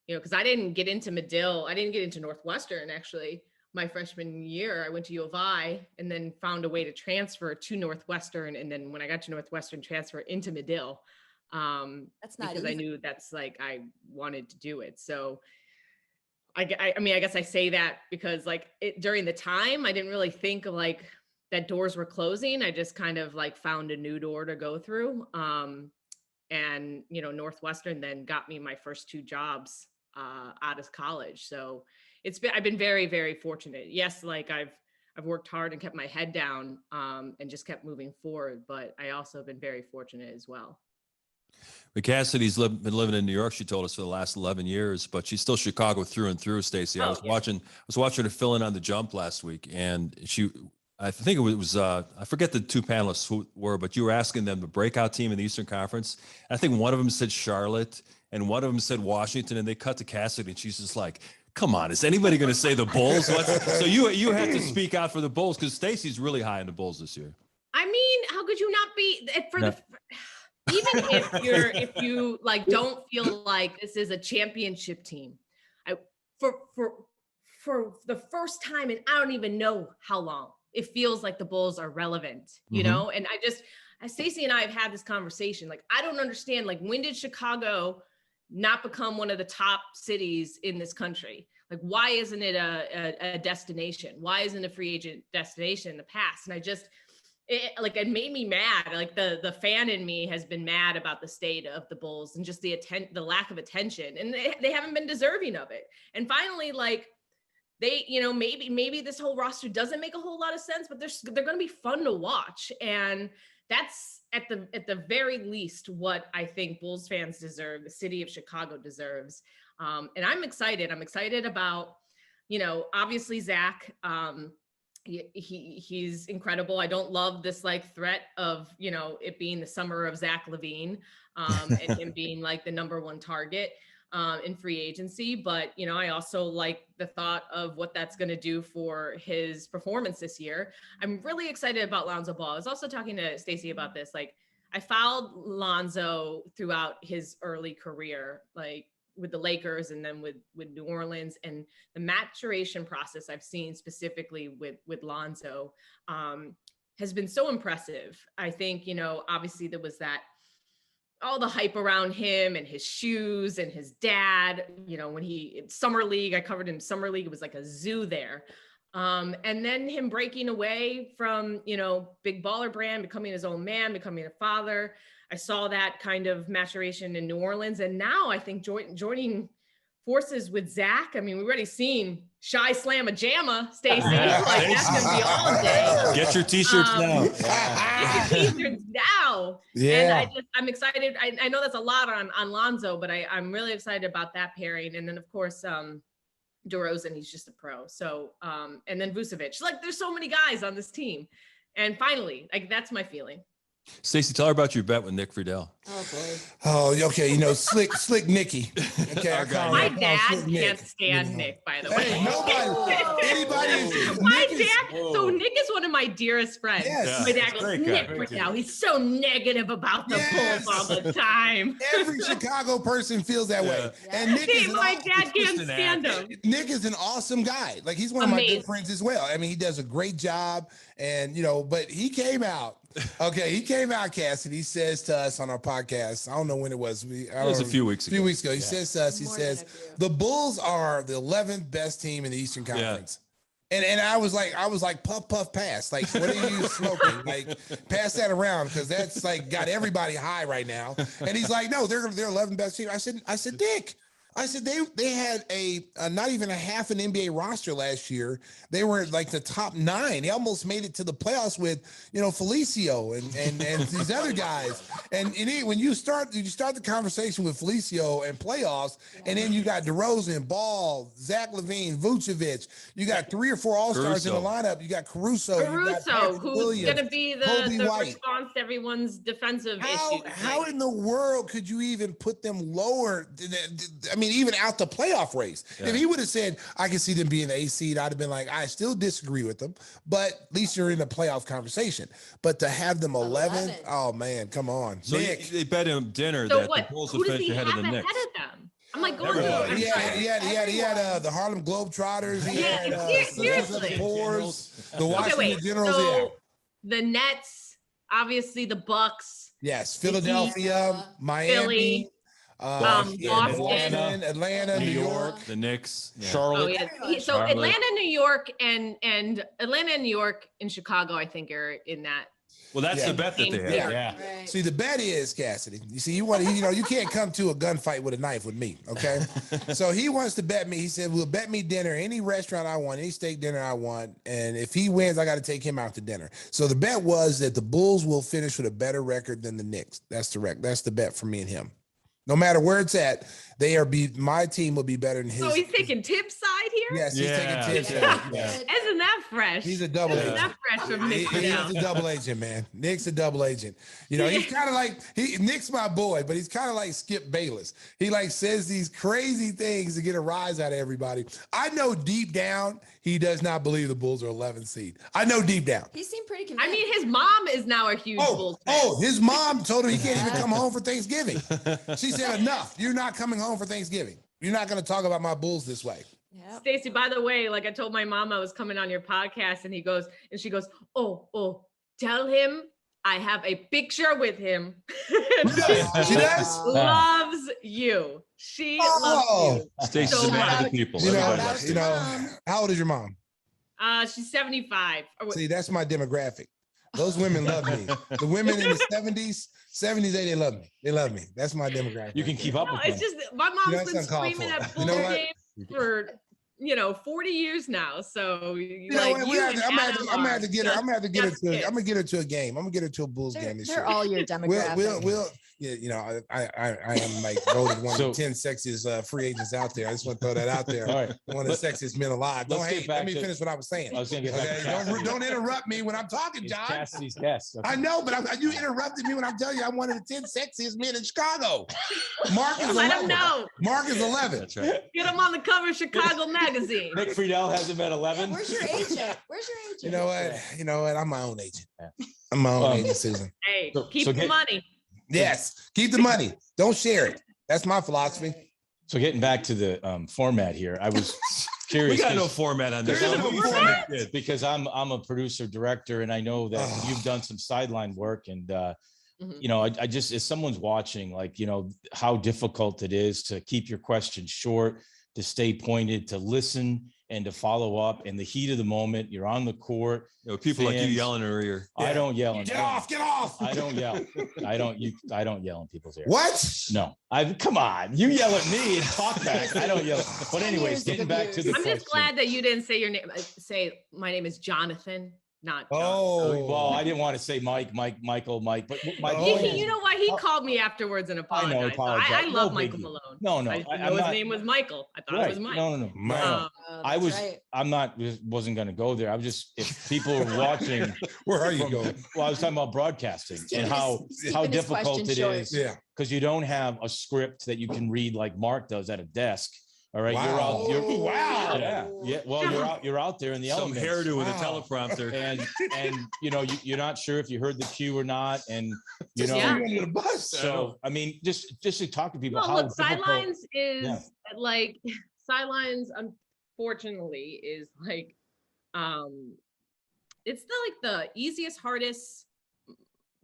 because I didn't get into Medill. I didn't get into Northwestern, actually. My freshman year, I went to U of I and then found a way to transfer to Northwestern. And then when I got to Northwestern, transfer into Medill. That's not because easy. I knew that's like, I wanted to do it. So I mean, I guess I say that because like during the time, I didn't really think of like that doors were closing. I just kind of like found a new door to go through. And, Northwestern then got me my first 2 jobs out of college. So I've been very, very fortunate. Yes. Like I've worked hard and kept my head down and just kept moving forward, but I also have been very fortunate as well. But Cassidy's been living in New York, she told us, for the last 11 years, but she's still Chicago through and through, Stacey. I was watching her fill in on The Jump last week, and I think it was I forget the 2 panelists who were, but you were asking them the breakout team in the Eastern Conference. I think one of them said Charlotte and one of them said Washington, and they cut to Cassidy, and she's just like, come on, is anybody going to say the Bulls? So you have to speak out for the Bulls, because Stacey's really high on the Bulls this year. I mean, how could you not be even if you like don't feel like this is a championship team? For the first time, and I don't even know how long, it feels like the Bulls are relevant, and Stacey and I have had this conversation. Like, I don't understand, like, when did Chicago not become one of the top cities in this country? Like, why isn't it a destination? Why isn't it a free agent destination in the past? And it made me mad. Like the fan in me has been mad about the state of the Bulls and just the lack of attention, and they haven't been deserving of it. And finally, like, they, maybe this whole roster doesn't make a whole lot of sense, but they're going to be fun to watch. And that's at the very least what I think Bulls fans deserve, the city of Chicago deserves. And I'm excited. I'm excited about, obviously Zach, he's incredible. I don't love this like threat of, it being the summer of Zach LaVine, and him being like the number 1 target in free agency. But, I also like the thought of what that's going to do for his performance this year. I'm really excited about Lonzo Ball. I was also talking to Stacey about this. Like, I followed Lonzo throughout his early career, like with the Lakers and then with New Orleans, and the maturation process I've seen specifically with Lonzo has been so impressive. I think, obviously there was all the hype around him and his shoes and his dad, when in Summer League, I covered him Summer League, it was like a zoo there. And then him breaking away from, big baller brand, becoming his own man, becoming a father. I saw that kind of maturation in New Orleans. And now I think joining forces with Zach. I mean, we've already seen Shy Slam a Jamma, Stacey. Like, that's going to be all day. Get your t-shirts now. Get your t-shirts now. Yeah. And I'm excited. I know that's a lot on Lonzo, but I'm really excited about that pairing. And then, of course, DeRozan, he's just a pro. So, and then Vucevic. Like, there's so many guys on this team. And finally, like, that's my feeling. Stacey, tell her about your bet with Nick Friedel. Oh boy. Oh, okay. Slick Nicky. Okay. My dad can't stand Nick, by the way. Hey, anybody. My dad. So Nick is one of my dearest friends. Yes. My dad goes, Nick Friedel. He's so negative about the Bulls all the time. Every Chicago person feels that way. And Nick my dad can't stand him. Nick is an awesome guy. Like, he's one of my good friends as well. I mean, he does a great job, and but he came out. Okay, he came out, Cassidy. He says to us on our podcast, I don't know when it was. It was a few weeks ago. He says to us, he says, the Bulls are the 11th best team in the Eastern Conference. Yeah. And I was like, puff, pass. Like, what are you smoking? Like, pass that around, because that's like got everybody high right now. And he's like, no, they're 11th best team. I said, Dick, I said they had a not even a half an NBA roster last year. They were like the top 9. They almost made it to the playoffs with Felicio and these other guys. And when you start the conversation with Felicio and playoffs, and then you got DeRozan, Ball, Zach LaVine, Vucevic. You got 3 or 4 All-Stars in the lineup. You got Caruso, who's going to be the response to everyone's defensive issues. How in the world could you even put them lower? I mean, even out the playoff race. Yeah. If he would have said, I can see them being the 8th seed, I'd have been like, I still disagree with them, but at least you're in the playoff conversation. But to have them 11, oh man, come on. So they bet him dinner that the Bulls will finish ahead of the Knicks. I'm like going he had the Harlem Globetrotters. He had seriously. The Washington Generals. So the Nets, obviously the Bucks. Yes, Philadelphia, Miami. Boston, Atlanta, New York, the Knicks, Charlotte. So Atlanta, New York, and Atlanta, New York, and Chicago, I think, are in that. Well, that's the bet that they have. Yeah. Right. See, the bet is, Cassidy. You see, you can't come to a gunfight with a knife with me, okay? So he wants to bet me. He said, "Well, bet me dinner, any restaurant I want, any steak dinner I want, and if he wins, I got to take him out to dinner." So the bet was that the Bulls will finish with a better record than the Knicks. That's the bet for me and him. No matter where it's at, my team will be better than his. So he's taking Tibbs' side here? Yes, he's taking Tibbs' side. Yeah. Isn't that fresh? He's a double agent. Isn't that fresh from Nick? He's a double agent, man. Nick's a double agent. He's kind of like Nick's my boy, but he's kind of like Skip Bayless. He says these crazy things to get a rise out of everybody. I know deep down he does not believe the Bulls are 11th seed. I know deep down. He seemed pretty convinced. I mean, his mom is now a huge Bulls fan. His mom told him he can't even come home for Thanksgiving. She said, "Enough. You're not coming home for Thanksgiving. You're not going to talk about my Bulls this way." Yep. Stacey, by the way, I told my mom I was coming on your podcast, and she goes, oh, tell him I have a picture with him. She does? Loves you. She loves you. Stacey's so a man of the people. How old is your mom? She's 75. See, that's my demographic. Those women love me. The women in the 70s, they love me. They love me. That's my demographic. You can keep up with it's them. just my mom's been screaming at Bulls games for 40 years now. So I'm gonna have to get her. I'm gonna get her to a game. I'm gonna get her to a Bulls game this year. They're all your demographic. I am voted one of the 10 sexiest free agents out there. I just want to throw that out there. All right. One of the sexiest men alive. Let me finish what I was saying. I was going to get back. Don't interrupt me when I'm talking, John. Cassidy's guest. Okay. I know, but you interrupted me when I'm telling you I'm one of the 10 sexiest men in Chicago. Mark is 11. Let him know. Mark is 11. That's right. Get him on the cover of Chicago Magazine. Nick Friedel has him at 11. Where's your agent? You know what? I'm my own agent. I'm my own agent, Susan. Hey, keep the money. Yes, keep the money. Don't share it. That's my philosophy. So getting back to the format here, I was curious. We got no format on this. Because I'm a producer director, and I know that you've done some sideline work, and I just, if someone's watching, how difficult it is to keep your questions short, to stay pointed, to listen, and to follow up in the heat of the moment. You're on the court. People like you yelling in her ear. I don't yell. Get off. I don't yell. I don't yell in people's ears. What? No. Come on. You yell at me and talk back. I don't yell. But anyways, getting back to the question. I'm just glad that you didn't say your name. Say my name is Jonathan. Not well, I didn't want to say Michael, but Mike. You know what? He called me afterwards and apologized. I love Michael Malone. No. I didn't know his name was Michael. I thought it was Mike. No. Wasn't going to go there. I was just, if people are watching. Where are you going? Well, I was talking about broadcasting and how difficult it is. Yeah. Because you don't have a script that you can read like Mark does at a desk. All right, wow. Wow. Yeah. Well, you're out there in the elements. Some hairdo with a teleprompter, and you're not sure if you heard the cue or not, and under the bus. So I mean, just to talk to people. Well, look, sidelines is sidelines. Unfortunately, is it's the easiest, hardest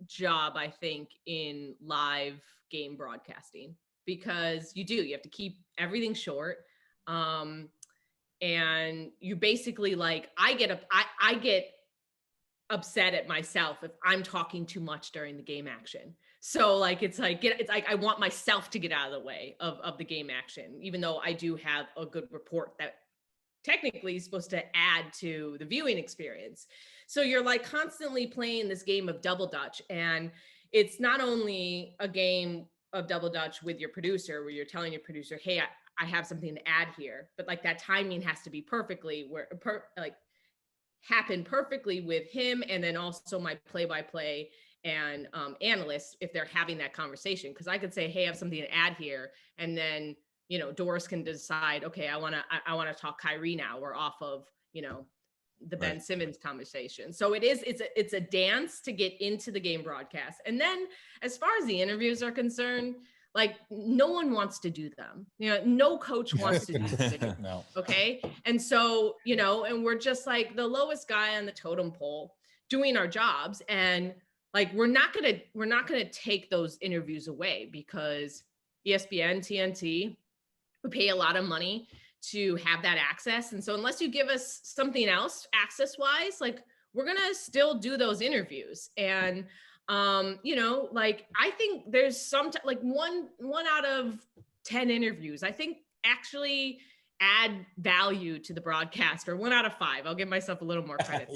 job I think in live game broadcasting. Because you have to keep everything short. And you basically I get upset at myself if I'm talking too much during the game action, So like, it's like I want myself to get out of the way of the game action, even though I do have a good report that technically is supposed to add to the viewing experience. So you're like constantly playing this game of double dutch, and it's not only a game of double dutch with your producer where you're telling your producer, hey, I have something to add here, but like that timing has to be happen perfectly with him, and then also my play-by-play and analysts if they're having that conversation, because I could say, hey, I have something to add here, and then Doris can decide, okay, I want to talk Kyrie now, or off of the Ben Simmons conversation. So it's a dance to get into the game broadcast. And then as far as the interviews are concerned, like no one wants to do them. No coach wants to do them. No. Okay. And so, and we're just like the lowest guy on the totem pole doing our jobs. And like, we're not going to take those interviews away, because ESPN, TNT, we pay a lot of money to have that access. And so unless you give us something else access wise, like we're going to still do those interviews. And, like, I think there's like one out of 10 interviews, I think actually add value to the broadcast, or 1 out of 5. I'll give myself a little more credit.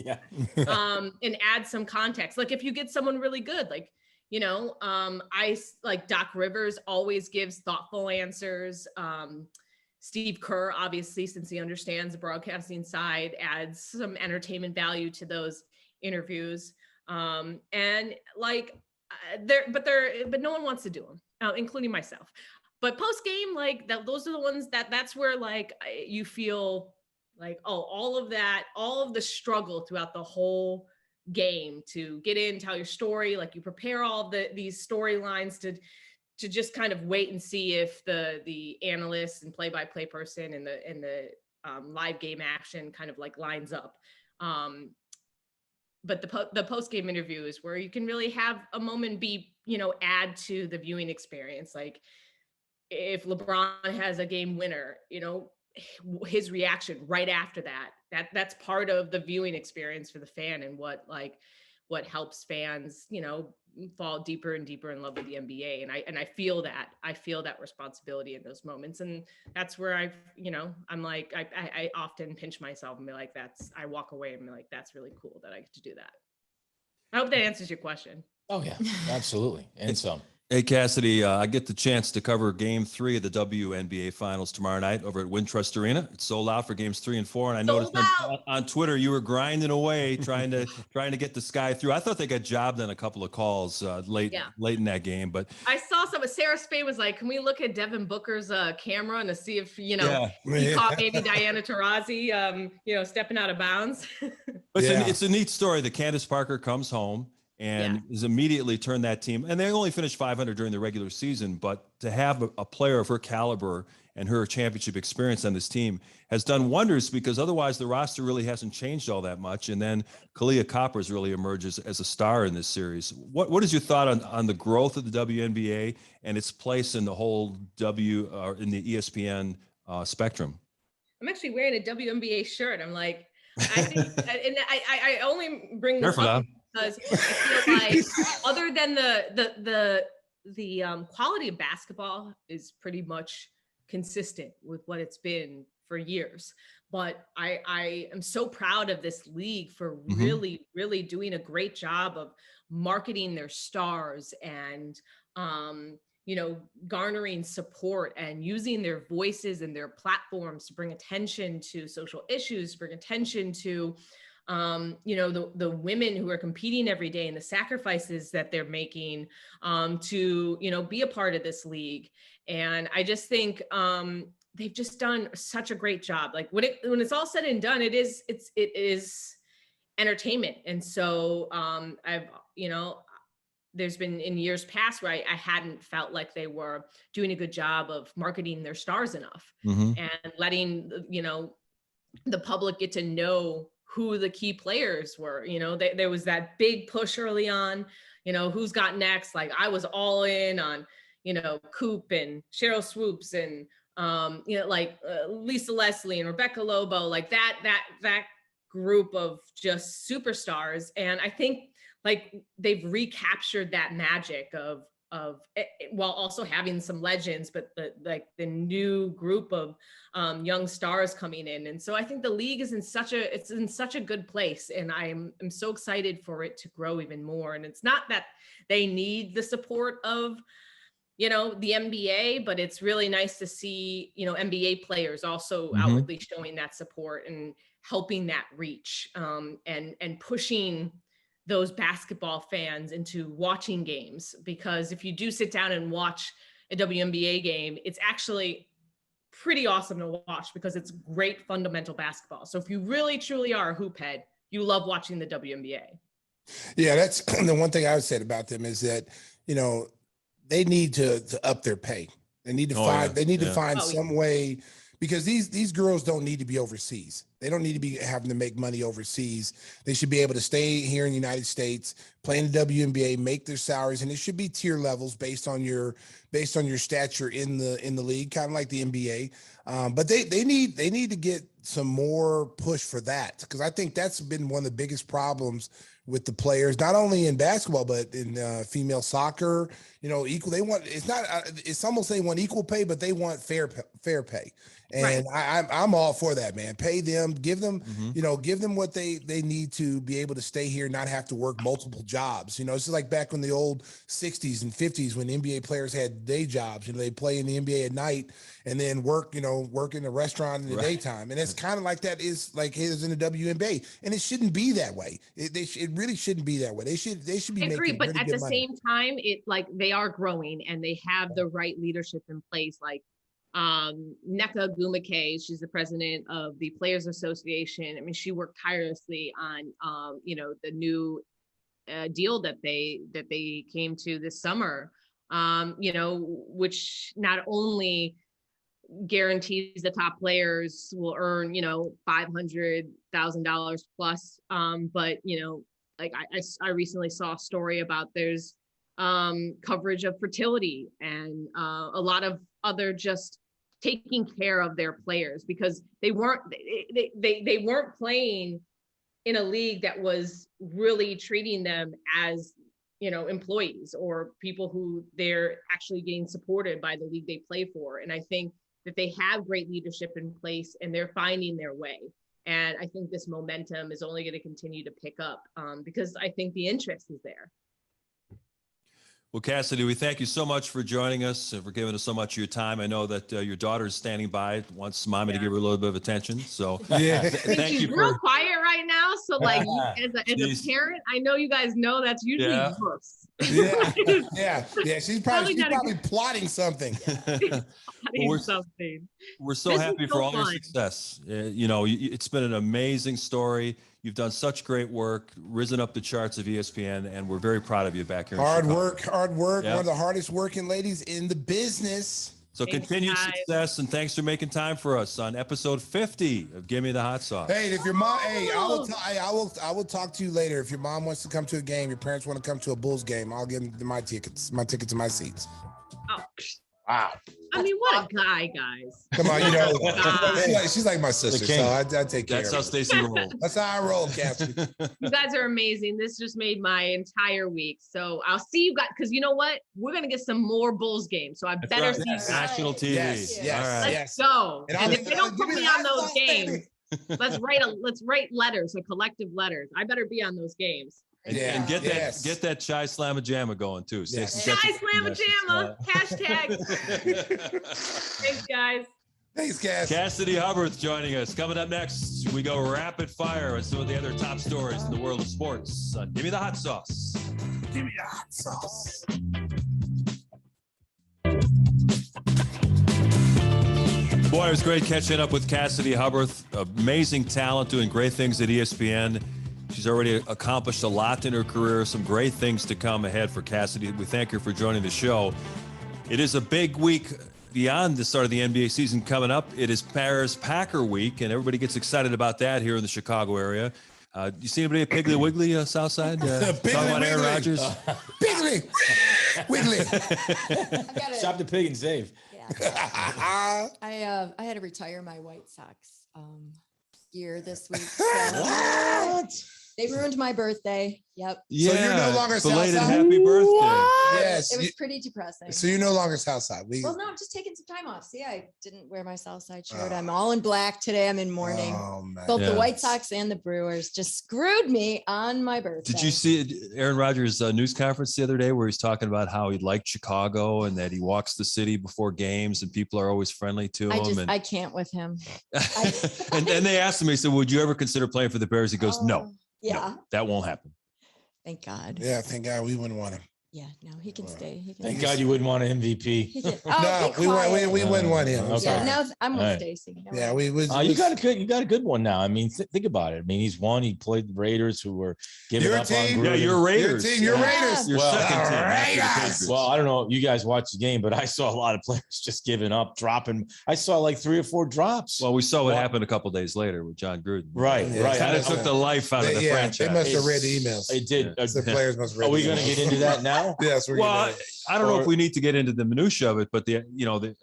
And add some context. Like if you get someone really good, like, I like Doc Rivers always gives thoughtful answers. Steve Kerr, obviously, since he understands the broadcasting side, adds some entertainment value to those interviews. And like but no one wants to do them, including myself. But post game, like those are the ones that's where like you feel like, oh, all of the struggle throughout the whole game to get in, tell your story, like you prepare all of these storylines to just kind of wait and see if the analyst and play-by-play person and the live game action kind of like lines up. But the post-game interview is where you can really have a moment be, add to the viewing experience. Like if LeBron has a game winner, his reaction right after that's part of the viewing experience for the fan, and what helps fans, fall deeper and deeper in love with the NBA. And I feel that responsibility in those moments. And that's where I'm like, I often pinch myself and be like, I walk away and be like, that's really cool that I get to do that. I hope that answers your question. Oh yeah, absolutely. And some. Hey, Cassidy, I get the chance to cover Game 3 of the WNBA Finals tomorrow night over at Wintrust Arena. It's sold out for Games 3 and 4, and I noticed on Twitter you were grinding away trying to get the Sky through. I thought they got jobbed on a couple of calls late in that game, but I saw some. Sarah Spain was like, "Can we look at Devin Booker's camera and to see if he caught maybe Diana Taurasi, stepping out of bounds?" But it's a neat story that Candace Parker comes home and is immediately turned that team. And they only finished 500 during the regular season, but to have a player of her caliber and her championship experience on this team has done wonders, because otherwise the roster really hasn't changed all that much. And then Kalia Koppers really emerges as a star in this series. What is your thought on the growth of the WNBA and its place in the whole in the ESPN spectrum? I'm actually wearing a WNBA shirt. I'm like, I think, and I only bring this up because I feel like other than the quality of basketball is pretty much consistent with what it's been for years. But I am so proud of this league for really, really doing a great job of marketing their stars and, garnering support and using their voices and their platforms to bring attention to social issues, bring attention to, the women who are competing every day and the sacrifices that they're making to, be a part of this league. And I just think they've just done such a great job. Like when it's all said and done, it is entertainment. And so there's been in years past where I hadn't felt like they were doing a good job of marketing their stars enough and letting, the public get to know who the key players were. There was that big push early on, who's got next. Like I was all in on, Coop and Cheryl Swoops and, Lisa Leslie and Rebecca Lobo, like that group of just superstars. And I think like they've recaptured that magic of while also having some legends, but the new group of young stars coming in. And so I think the league is in such a good place, and I'm so excited for it to grow even more. And it's not that they need the support of, the NBA, but it's really nice to see, NBA players also outwardly showing that support and helping that reach, and pushing those basketball fans into watching games. Because if you do sit down and watch a WNBA game, it's actually pretty awesome to watch because it's great fundamental basketball. So if you really truly are a hoop head, you love watching the WNBA. Yeah, that's the one thing I would say about them is that, they need to up their pay. They need to find some way, because these girls don't need to be overseas. They don't need to be having to make money overseas. They should be able to stay here in the United States, play in the WNBA, make their salaries, and it should be tier levels based on your stature in the league, kind of like the NBA. But they need to get some more push for that, because I think that's been one of the biggest problems with the players, not only in basketball but in female soccer. Equal. They want, it's almost they want equal pay, but they want fair pay. And right. I'm all for that, man. Pay them, give them, give them what they need to be able to stay here, not have to work multiple jobs. It's just like back in the old 60s and 50s when NBA players had day jobs. They play in the NBA at night and then work in a restaurant in the daytime. And it's kind of like that is like it is in the WNBA. And it shouldn't be that way. It really shouldn't be that way. They should be making really good money. But at the same time, they are growing and they have the right leadership in place. Like Nneka Ogwumike, she's the president of the Players Association. I mean, she worked tirelessly on the new deal that they came to this summer, which not only guarantees the top players will earn $500,000 plus, but I recently saw a story about there's coverage of fertility and a lot of other just taking care of their players, because they weren't playing in a league that was really treating them as employees or people who they're actually getting supported by the league they play for. And I think that they have great leadership in place and they're finding their way. And I think this momentum is only going to continue to pick up because I think the interest is there. Well, Cassidy, we thank you so much for joining us and for giving us so much of your time. I know that your daughter is standing by, wants Mommy to give her a little bit of attention. So thank she's you. Real quiet right now. So like as a parent, I know you guys know that's usually worse. Yeah. She's probably plotting something. We're so happy for all your success. It's been an amazing story. You've done such great work, risen up the charts of ESPN, and we're very proud of you back here in Chicago. Hard work. One of the hardest working ladies in the business. So continued success, and thanks for making time for us on episode 50 of Give Me the Hot Sauce. Hey, if your mom, I will talk to you later. If your mom wants to come to a game, your parents want to come to a Bulls game, I'll give them my tickets and my seats. Oh. Wow. I mean, what a guy, guys. Come on, she's like my sister, so I take care of her. That's how Stacey rolls. That's how I roll, Cassidy. You guys are amazing. This just made my entire week. So I'll see you guys, because you know what? We're going to get some more Bulls games, so I better see you guys. National TV. Yes. Let's go. And if they don't put me on those games, let's write letters, collective letters. I better be on those games. And get that Chai Slamma Jamma going too. Yes. Chai Slamma Jamma, hashtag. Thanks, guys. Thanks, Cass. Cassidy Hubbarth joining us. Coming up next, we go rapid fire on some of the other top stories in the world of sports. Give me the hot sauce. Give me the hot sauce. Boy, it was great catching up with Cassidy Hubbarth. Amazing talent, doing great things at ESPN. She's already accomplished a lot in her career, some great things to come ahead for Cassidy. We thank her for joining the show. It is a big week beyond the start of the NBA season coming up. It is Paris Packer Week, and everybody gets excited about that here in the Chicago area. You see anybody at Piggly Wiggly, Southside? Talking about Aaron Rodgers? Piggly Wiggly. Shop the pig and save. Yeah. I had to retire my White Sox gear this week. So. What? They ruined my birthday. Yep. Yeah. So you're no longer belated Southside? happy birthday. Yes. It was pretty depressing. So you're no longer Southside. Well, no, I'm just taking some time off. See, I didn't wear my Southside shirt. I'm all in black today. I'm in mourning. Oh, man. Both the Yeah. White Sox and the Brewers just screwed me on my birthday. Did you see Aaron Rodgers' news conference the other day where he's talking about how he liked Chicago and that he walks the city before games and people are always friendly to him? I can't with him. And then they asked him, he said, would you ever consider playing for the Bears? He goes, no. Yeah. No, that won't happen. Thank God. Yeah, thank God we wouldn't want him. Yeah, no, he can stay. He can Thank stay. God you wouldn't want an MVP. He can, No, we wouldn't want him. Okay. Yeah, no, I'm with All right. Stacey. No. Yeah, we You got a good one now. I mean, think about it. I mean, he's won. He played the Raiders, who were giving Your up team? on Yeah, Gruden. you're Raiders. Your Yeah. Raiders. Your Well, second team. after the Raiders. Patriots. Well, I don't know. You guys watched the game, but I saw a lot of players just giving up, dropping. I saw like 3 or 4 drops. Well, we saw what Well- happened a couple days later with John Gruden. Right, Yeah, right. Kind I- of took the life out of the They franchise. must have read the emails. It did. Yeah. The players must have read Are we the going to emails. get into that now? Yes, we're Well, gonna I don't know Or- if we need to get into the minutia of it, but the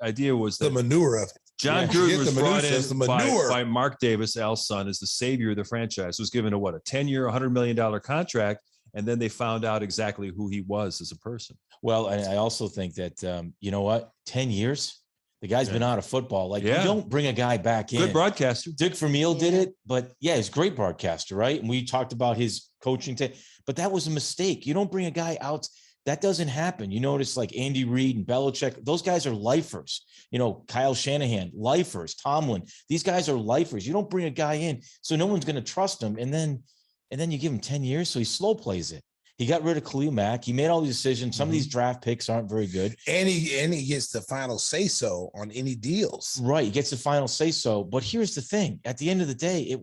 idea was the that manure of it. John Yeah. Gruden Get was the brought minutia, it's the in manure. by Mark Davis, Al's son, as the savior of the franchise. Was given a 10-year, $100 million contract, and then they found out exactly who he was as a person. Well, and I also think that you know what? 10 years. The guy's been out of football. Like, Yeah. you don't bring a guy back in. Good broadcaster. Dick Vermeil did Yeah. it, but yeah, he's a great broadcaster, right? And we talked about his coaching, but that was a mistake. You don't bring a guy out. That doesn't happen. You notice like Andy Reid and Belichick, those guys are lifers. You know, Kyle Shanahan, lifers, Tomlin, these guys are lifers. You don't bring a guy in, so no one's going to trust him. And then you give him 10 years, so he slow plays it. He got rid of Khalil Mack. He made all these decisions. Some of these draft picks aren't very good. And he gets the final say so on any deals. Right. He gets the final say so. But here's the thing. At the end of the day,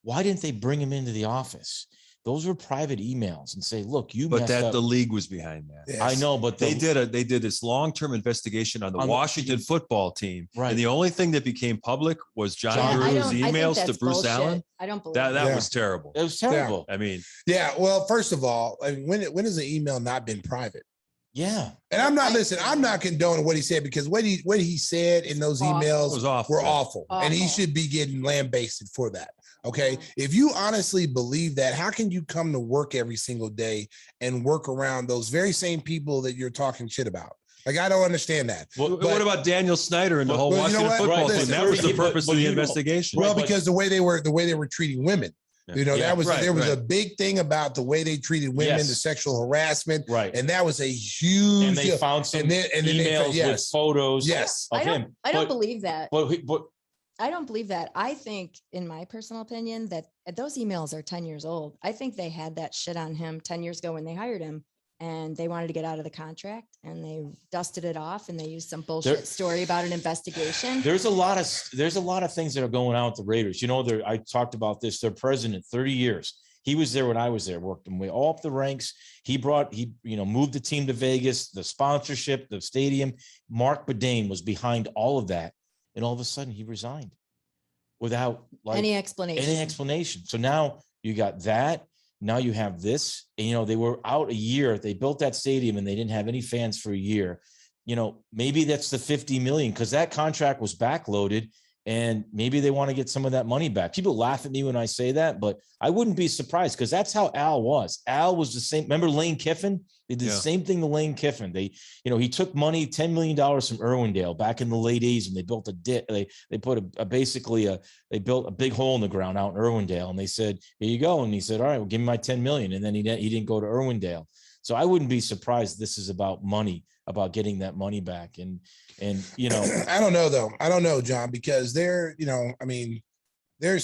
why didn't they bring him into the office? Those were private emails and say, look, you But messed up. the league was behind that. Yes. I know, but They did this long-term investigation on the Washington football team. Right. And the only thing that became public was John John Gruden's I think emails to that's Bruce bullshit. Allen. I don't believe That Yeah. was terrible. It was terrible. I mean, Yeah. Well, first of all, I mean, when has an email not been private? Yeah. And I'm not condoning what he said, because what he said in those Awful. emails it was awful. were awful. And he Awful. should be getting lambasted for that. Okay. If you honestly believe that, how can you come to work every single day and work around those very same people that you're talking shit about? Like, I don't understand that. Well, what about Daniel Snyder and the whole well, you know Washington what? football Right, team? That listen, was the purpose but of the you know- investigation. Well, but- because the way they were treating women. You know, Yeah, there was a right. big thing about the way they treated women, Yes. the sexual harassment, Right. and that was a huge And they deal. found some And then they emails found- with yes. photos Yes. of I don't, him. I don't But- believe that. But I don't believe that. I think, in my personal opinion, that those emails are 10 years old. I think they had that shit on him 10 years ago when they hired him, and they wanted to get out of the contract, and they dusted it off, and they used some bullshit story about an investigation. there's a lot of things that are going on with the Raiders. You know, I talked about this. Their president, 30 years. He was there when I was there, worked him way all up the ranks. He moved the team to Vegas, the sponsorship, the stadium. Mark Bedane was behind all of that. And all of a sudden he resigned without Any explanation. So now you got that. Now you have this, and, they were out a year. They built that stadium and they didn't have any fans for a year. Maybe that's the 50 million, because that contract was backloaded, and maybe they want to get some of that money back. People laugh at me when I say that, but I wouldn't be surprised, because that's how Al was. Al was the same. Remember Lane Kiffin? They did the same thing to Lane Kiffin. He took money, $10 million from Irwindale back in the late 80s, and they built they put they built a big hole in the ground out in Irwindale, and they said, here you go. And he said, all right, well, give me my 10 million. And then he didn't go to Irwindale. So I wouldn't be surprised this is about money, about getting that money back. And I don't know though. I don't know, John, because there's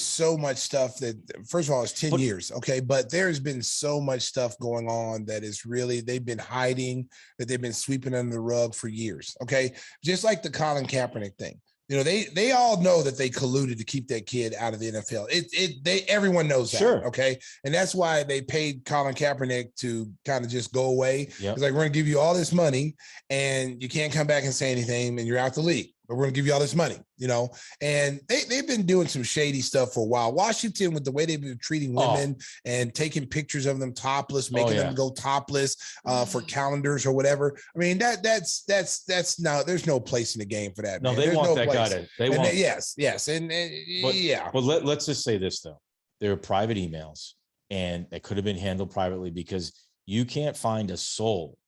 so much stuff that, first of all, it's 10 years. Okay. But there's been so much stuff going on that is really, they've been hiding, that they've been sweeping under the rug for years. Okay. Just like the Colin Kaepernick thing. They all know that they colluded to keep that kid out of the NFL. Everyone knows that. Sure. Okay. And that's why they paid Colin Kaepernick to kind of just go away. Yep. It's like, we're going to give you all this money and you can't come back and say anything and you're out the league, but we're going to give you all this money, and they've been doing some shady stuff for a while. Washington, with the way they've been treating women and taking pictures of them topless, making them go topless for calendars or whatever. I mean, that's no, there's no place in the game for that. No, man. they There's want no that place. guy. They want. Yes. And But- yeah. But let's just say this, though. There are private emails. and that could have been handled privately, because you can't find a soul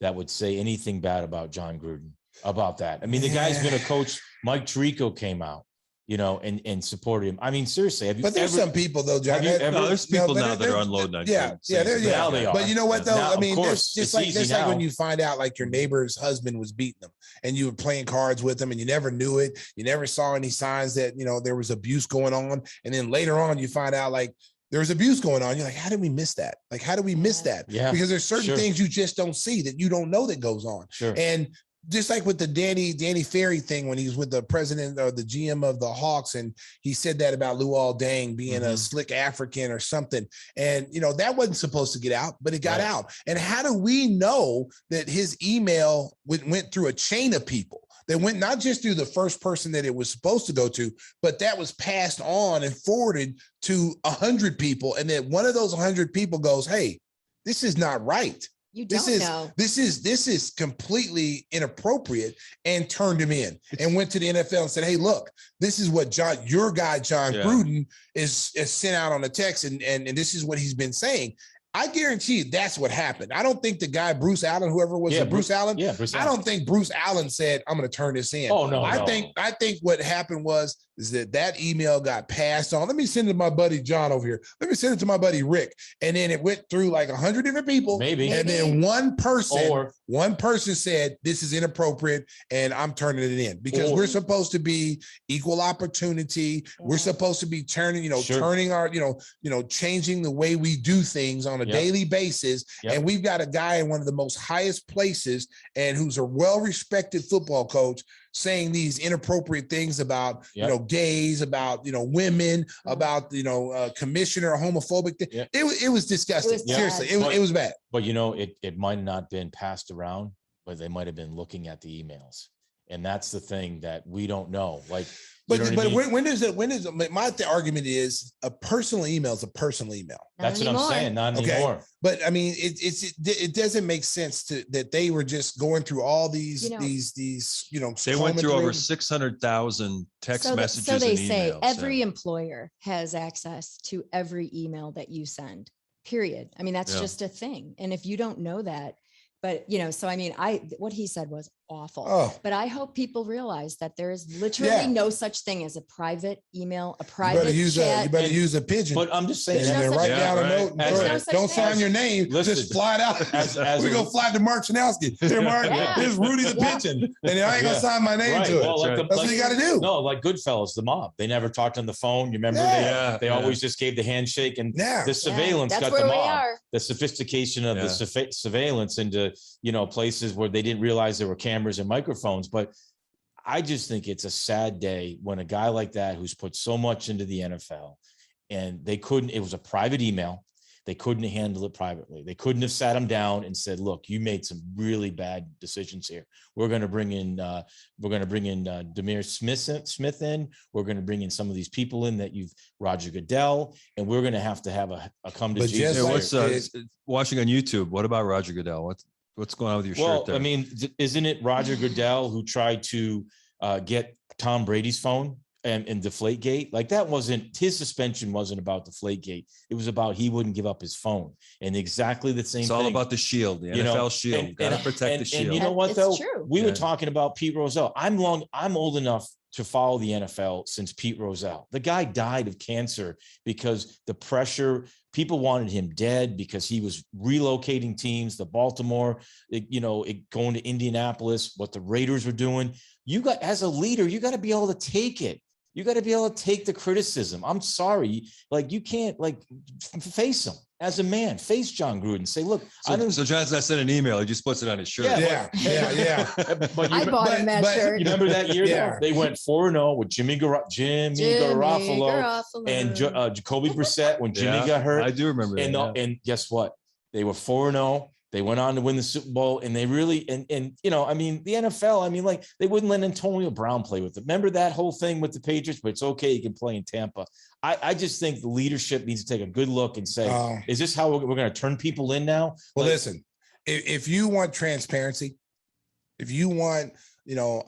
that would say anything bad about Jon Gruden about that. I mean, the guy's been a coach. Mike Tirico came out, and supported him. I mean, seriously, but there's some people though, John. There's people now that are unloading on Yeah, now they are. But you know what though? Now, I mean, course, it's like when you find out like your neighbor's husband was beating them, and you were playing cards with them, and you never knew it. You never saw any signs that there was abuse going on, and then later on you find out like there was abuse going on. You're like, how did we miss that? Like, how did we miss that? Yeah, because there's certain things you just don't see, that you don't know that goes on. Sure. And just like with the Danny Ferry thing, when he was with the president or the GM of the Hawks, and he said that about Luol Deng being a slick African or something. And, that wasn't supposed to get out, but it got out. And how do we know that his email went through a chain of people that went not just through the first person that it was supposed to go to, but that was passed on and forwarded to 100 people. And then one of those 100 people goes, hey, this is not right. You don't know. This is completely inappropriate, and turned him in and went to the NFL and said, hey, look, this is what your guy, Jon Gruden is sent out on a text. And this is what he's been saying. I guarantee you that's what happened. I don't think the guy, Bruce Allen, whoever was Bruce Allen. Yeah, Bruce I Allen. don't think Bruce Allen said, I'm going to turn this in. Oh, no. I think what happened is that email got passed on. Let me send it to my buddy John over here. Let me send it to my buddy Rick. And then it went through like 100 different people. Maybe. And then one person said, this is inappropriate, and I'm turning it in, because we're supposed to be equal opportunity. We're supposed to be turning our, changing the way we do things on a daily basis. And we've got a guy in one of the most highest places, and who's a well-respected football coach, saying these inappropriate things about, gays, about, women, about, commissioner, homophobic thing. It was disgusting. Seriously, it was bad. But, it might have not been passed around, but they might have been looking at the emails. And that's the thing that we don't know. Like, But when is it? My argument is a personal email is a personal email. That's what I'm saying. Not anymore. But I mean, it doesn't make sense that they were just going through all these. They went through over 600,000 text messages. So they and say emails, every employer has access to every email that you send. Period. I mean, that's just a thing. And if you don't know that. But, so I mean, what he said was awful, but I hope people realize that there is literally no such thing as a private email, a private chat. You better use a pigeon. But I'm just saying, and then write down a note. Don't sign your name. Just fly it out. We're going to fly to Mark Chanowski. Here, Mark, here's Rudy the pigeon. And I ain't going to sign my name to it. Well, that's what you got to do. No, like Goodfellas, the mob. They never talked on the phone. You remember? They always just gave the handshake, and the surveillance got the mob. The sophistication of the surveillance into, places where they didn't realize there were cameras and microphones. But I just think it's a sad day when a guy like that, who's put so much into the NFL, and it was a private email. They couldn't handle it privately. They couldn't have sat him down and said, look, you made some really bad decisions here. We're going to bring in Demir Smith in. We're going to bring in some of these people in that Roger Goodell, and we're going to have a come to Jesus. Watching on YouTube, what about Roger Goodell? What's going on with your shirt there? I mean, isn't it Roger Goodell who tried to get Tom Brady's phone and Deflategate? Like, that wasn't, his suspension wasn't about Deflategate. It was about he wouldn't give up his phone. And exactly the same thing. It's all about the shield, the NFL shield. Got to protect the shield. And you know what, though? True. We were talking about Pete Rozelle. I'm old enough to follow the NFL since Pete Rozelle. The guy died of cancer because the pressure, people wanted him dead because he was relocating teams, the Baltimore, going to Indianapolis, what the Raiders were doing. As a leader, you got to be able to take it. You got to be able to take the criticism. I'm sorry. Like, you can't face him as a man, face Jon Gruden. Say, look, so John's not sent an email. He just puts it on his shirt. Yeah. But I bought him that shirt. You remember that year? Yeah. They went 4-0 with Jimmy Garoppolo and Jacoby Brissett when Jimmy got hurt. I do remember that. And guess what? They were 4-0. They went on to win the Super Bowl, and they really, the NFL, they wouldn't let Antonio Brown play with them. Remember that whole thing with the Patriots? But it's okay, he can play in Tampa. I just think the leadership needs to take a good look and say, is this how we're going to turn people in now? Well, listen, if you want transparency, if you want,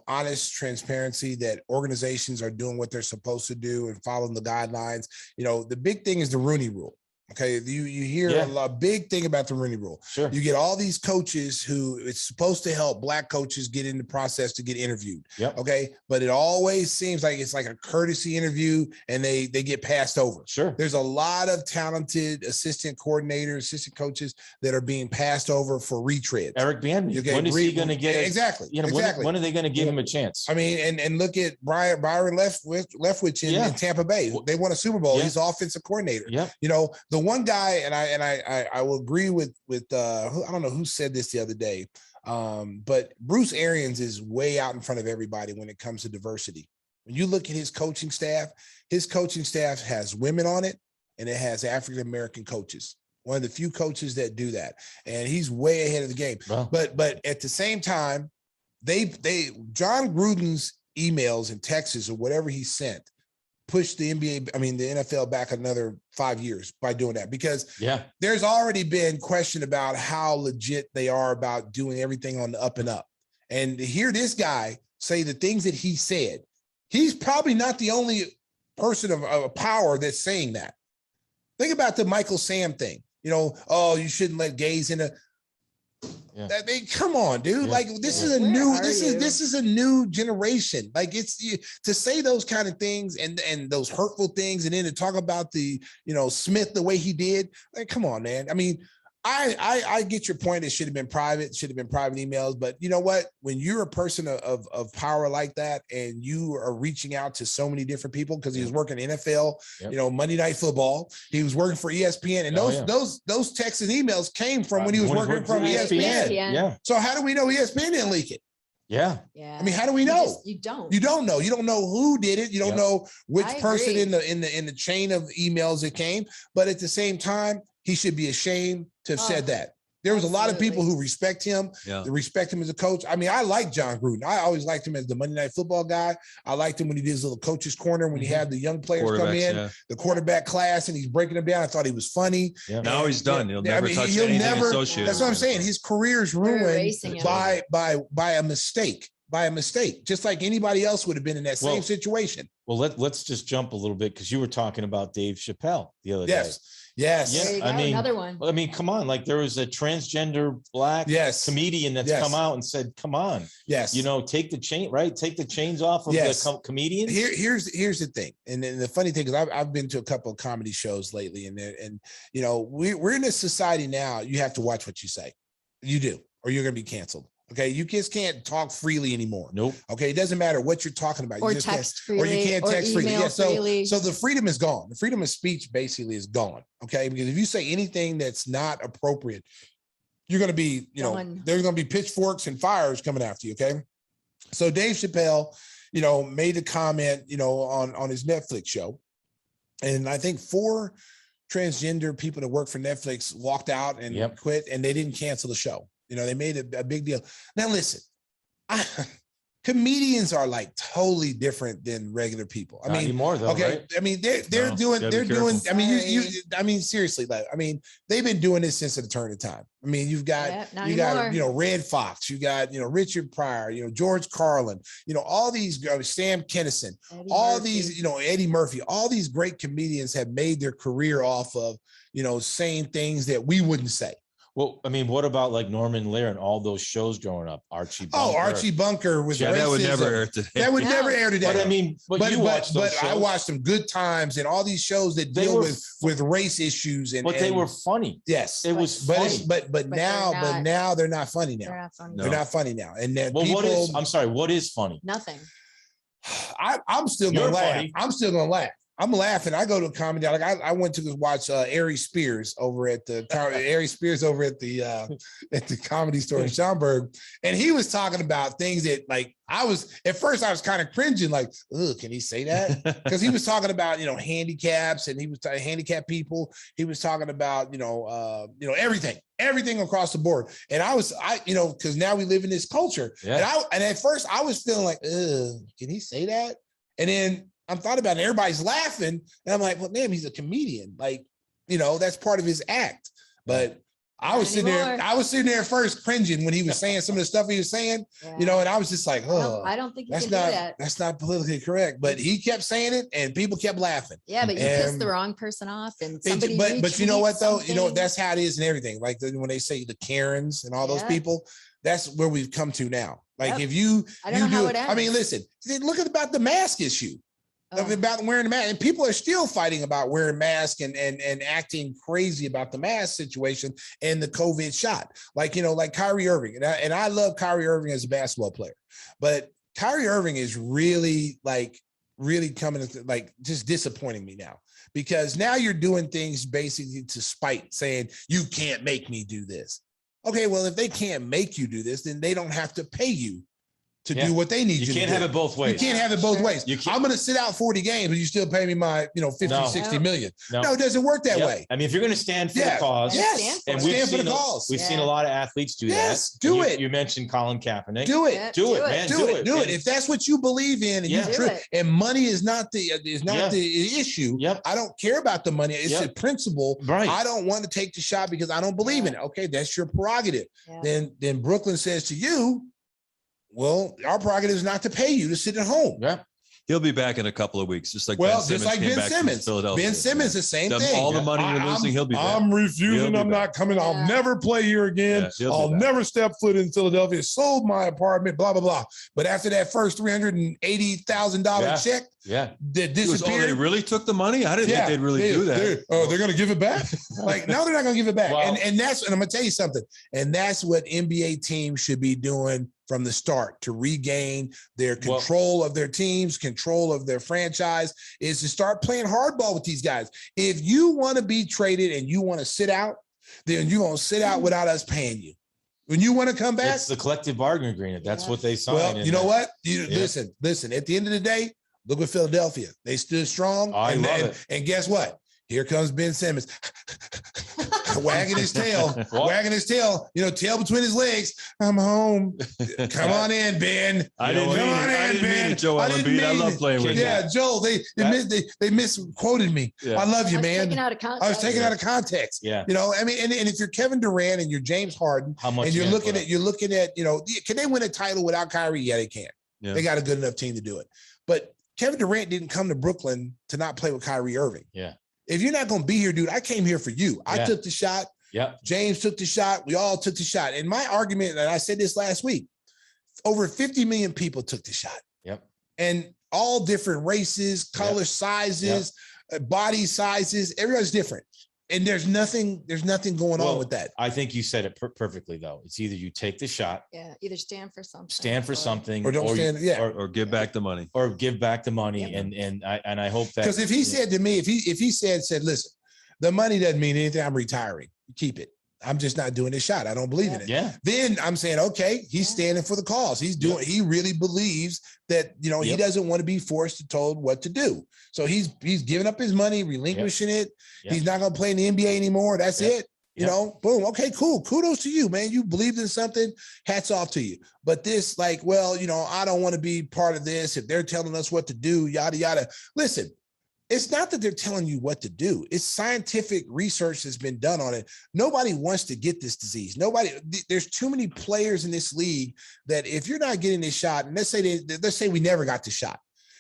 honest transparency, that organizations are doing what they're supposed to do and following the guidelines, the big thing is the Rooney Rule. Okay, you hear a big thing about the Rooney Rule. Sure. You get all these coaches who it's supposed to help black coaches get in the process to get interviewed. Yep. Okay, but it always seems like it's like a courtesy interview, and they get passed over. Sure. There's a lot of talented assistant coordinators, assistant coaches that are being passed over for retreads. Eric Bieniemy. When is he going to get exactly? You know, exactly. When are they going to give him a chance? I mean, and look at Byron Leftwich in Tampa Bay. They won a Super Bowl. He's offensive coordinator. Yeah. You know, the one guy, and I will agree with I don't know who said this the other day, but Bruce Arians is way out in front of everybody when it comes to diversity. When you look at his coaching staff has women on it, and it has African American coaches. One of the few coaches that do that, and he's way ahead of the game. Wow. But at the same time, Jon Gruden's emails and texts or whatever he sent pushed the NFL back another 5 years by doing that, because there's already been question about how legit they are about doing everything on the up and up. And to hear this guy say the things that he said, he's probably not the only person of power that's saying that. Think about the Michael Sam thing. You know, you shouldn't let gays in. Come on, dude. Like this is a new generation. Like to say those kind of things and those hurtful things, and then to talk about Smith the way he did. Like, come on, man. I mean, I get your point. It should have been private. Should have been private emails. But you know what? When you're a person of power like that, and you are reaching out to so many different people, because he was working NFL, Monday Night Football. He was working for ESPN, and those texts and emails came from when he was working from ESPN. Yeah. So how do we know ESPN didn't leak it? Yeah. I mean, how do we know? You don't know. You don't know who did it. You don't know which person in the chain of emails it came. But at the same time, he should be ashamed to have said that. There was a lot of people who respect him, that respect him as a coach. I mean, I like Jon Gruden. I always liked him as the Monday Night Football guy. I liked him when he did his little coach's corner, when he had the young players come in, the quarterback class, and he's breaking them down. I thought he was funny. Yeah. Now he's done. He'll never touch anything associated. That's what I'm saying. His career's ruined by a mistake. Just like anybody else would have been in that same situation. Well, let's just jump a little bit, because you were talking about Dave Chappelle the other day. Yes. Yeah, another one. I mean, come on. Like, there was a transgender black comedian that's come out and said, come on. Yes. Take the chains off of the comedians. Here's the thing. And then the funny thing is I've been to a couple of comedy shows lately, and we're in a society now. You have to watch what you say. You do, or you're going to be canceled. Okay, you just can't talk freely anymore. Nope. Okay, it doesn't matter what you're talking about. Or you just text freely. Or you can't text freely. Yeah, so the freedom is gone. The freedom of speech basically is gone. Okay, because if you say anything that's not appropriate, you're going to be, there's going to be pitchforks and fires coming after you. Okay, so Dave Chappelle, made a comment, on his Netflix show, and I think 4 transgender people that work for Netflix walked out and quit, and they didn't cancel the show. They made a big deal. Now, listen, comedians are like totally different than regular people. I mean, anymore though, okay. Right? I mean, they're doing. I mean, seriously, like, I mean, they've been doing this since the turn of time. I mean, you got Red Fox, you got Richard Pryor, George Carlin, all these Sam Kinison, these Eddie Murphy, all these great comedians have made their career off of saying things that we wouldn't say. Well, I mean, what about like Norman Lear and all those shows growing up? Archie Bunker. Archie Bunker was that would never air today. That would never air today. But I mean, I watched some Good Times and all these shows that deal with race issues but they were funny. Yes, it was funny. But now they're not funny now. They're not funny. No. They're not funny now. And then what is funny? Nothing. I'm still gonna laugh. I'm still gonna laugh. I'm laughing. I go to a comedy. Like I went to watch Ari Spears over at the Comedy Store in Schaumburg, and he was talking about things that at first I was kind of cringing, like, ugh, can he say that? Because he was talking about handicaps, and he was handicapped people. He was talking about everything across the board. And because now we live in this culture, and at first I was feeling like, ugh, can he say that? And then I'm thought about it, everybody's laughing, and I'm like, well, damn, he's a comedian. Like, that's part of his act. But I was sitting there at first cringing when he was saying some of the stuff he was saying, Yeah. you know, and I was just like, oh, I don't think you that's can do not that. that's not politically correct. But he kept saying it, and people kept laughing. Yeah, but you pissed the And wrong person off, and It- somebody. but you know what though? You know, something. that's how it is and everything. Like when they say the Karens and all those Yeah. people, that's where we've come to now. Like Yep. if you, I don't know how it I mean, ends. listen, look about the mask issue. Oh. About wearing the mask, and people are still fighting about wearing masks and acting crazy about the mask situation and the COVID shot. Like, you know, like Kyrie Irving, and I love Kyrie Irving as a basketball player, but Kyrie Irving is really coming to, like, just disappointing me now, because now you're doing things basically to spite, saying you can't make me do this. Okay, well, if they can't make you do this, then they don't have to pay you to do what they need you to do. You can't have it both ways. You can't have it both ways. You can't- I'm going to sit out 40 games, but you still pay me my, 50, No. 60 million. No. No, it doesn't work that Yep. way. I mean, if you're going to stand for Yeah. the cause, Yes. and Stand we've for the seen cause. we've seen a Yeah. lot of athletes do Yes, that. do And it. You mentioned Colin Kaepernick. Do it. Yeah, Do it, man. Do it. Do it. And- If that's what you believe in, and Yeah. you Do it. and money is not the Yeah. the issue. Yep. I don't care about the money. It's Yep. a principle. Right. I don't want to take the shot because I don't believe in it. Okay, that's your prerogative. Yeah. Then Brooklyn says to you, well, our prerogative is not to pay you to sit at home. Yeah. He'll be back in a couple of weeks, just like Well, Ben just Simmons like came Ben back from Simmons. Philadelphia. Ben Simmons, the same The- thing. all the money you're losing, he'll be back. I'm refusing. He'll be I'm back. not coming. I'll Yeah. never play here again. Yeah, he'll be I'll back. never step foot in Philadelphia. Sold my apartment, blah, blah, blah. But after that first $380,000 Yeah. check Yeah. that He goes, oh, they disappeared. really took the money? I didn't think they'd really do that. They're going to give it back? Like, no, they're not going to give it back. Wow. And I'm going to tell you something. And that's what NBA teams should be doing from the start to regain their control of their teams, control of their franchise, is to start playing hardball with these guys. If you want to be traded and you want to sit out, then you're going to sit out without us paying you. When you want to come back, It's the collective bargaining agreement. That's what they signed. well, you know what? Yeah. Listen. At the end of the day, look at Philadelphia. They stood strong. I love it. And guess what? Here comes Ben Simmons, wagging his tail, tail between his legs. I'm home. Come on in, Ben. I didn't mean it, Joel Embiid. I love playing with you. Yeah, Joel. They misquoted me. Yeah. I love you, I was man. taken out of context. I was taken out of context. Yeah. I mean, and if you're Kevin Durant and you're James Harden, How much and you're you gonna looking put at, up? can they win a title without Kyrie? Yeah, they can. Yeah. They got a good enough team to do it. But Kevin Durant didn't come to Brooklyn to not play with Kyrie Irving. Yeah. If you're not going to be here, dude, I came here for you. I Yeah. took the shot. Yep. James took the shot. We all took the shot. And my argument, and I said this last week, over 50 million people took the shot. Yep. And all different races, color, sizes, body sizes. Everybody's different. And there's nothing going on with that. I think you said it perfectly, though. It's either you take the shot, Yeah, either stand for something. Or don't stand. Yeah. Or give back the money. or give back the money. Yeah. And I hope that, Because if he said to me, if he said, listen, the money doesn't mean anything. I'm retiring. Keep it. I'm just not doing this shot. I don't believe in it. yeah, Then I'm saying, okay, he's standing for the cause. He really believes that, he Yep. doesn't want to be forced to told what to do. So he's giving up his money, relinquishing it. Yep. He's not going to play in the NBA anymore. That's Yep. it. Boom. Okay, cool. Kudos to you, man. You believed in something. Hats off to you. But this, I don't want to be part of this. If they're telling us what to do, yada, yada. Listen, it's not that they're telling you what to do. It's scientific research that's been done on it. Nobody wants to get this disease. There's too many players in this league that if you're not getting this shot, and let's say we never got the shot,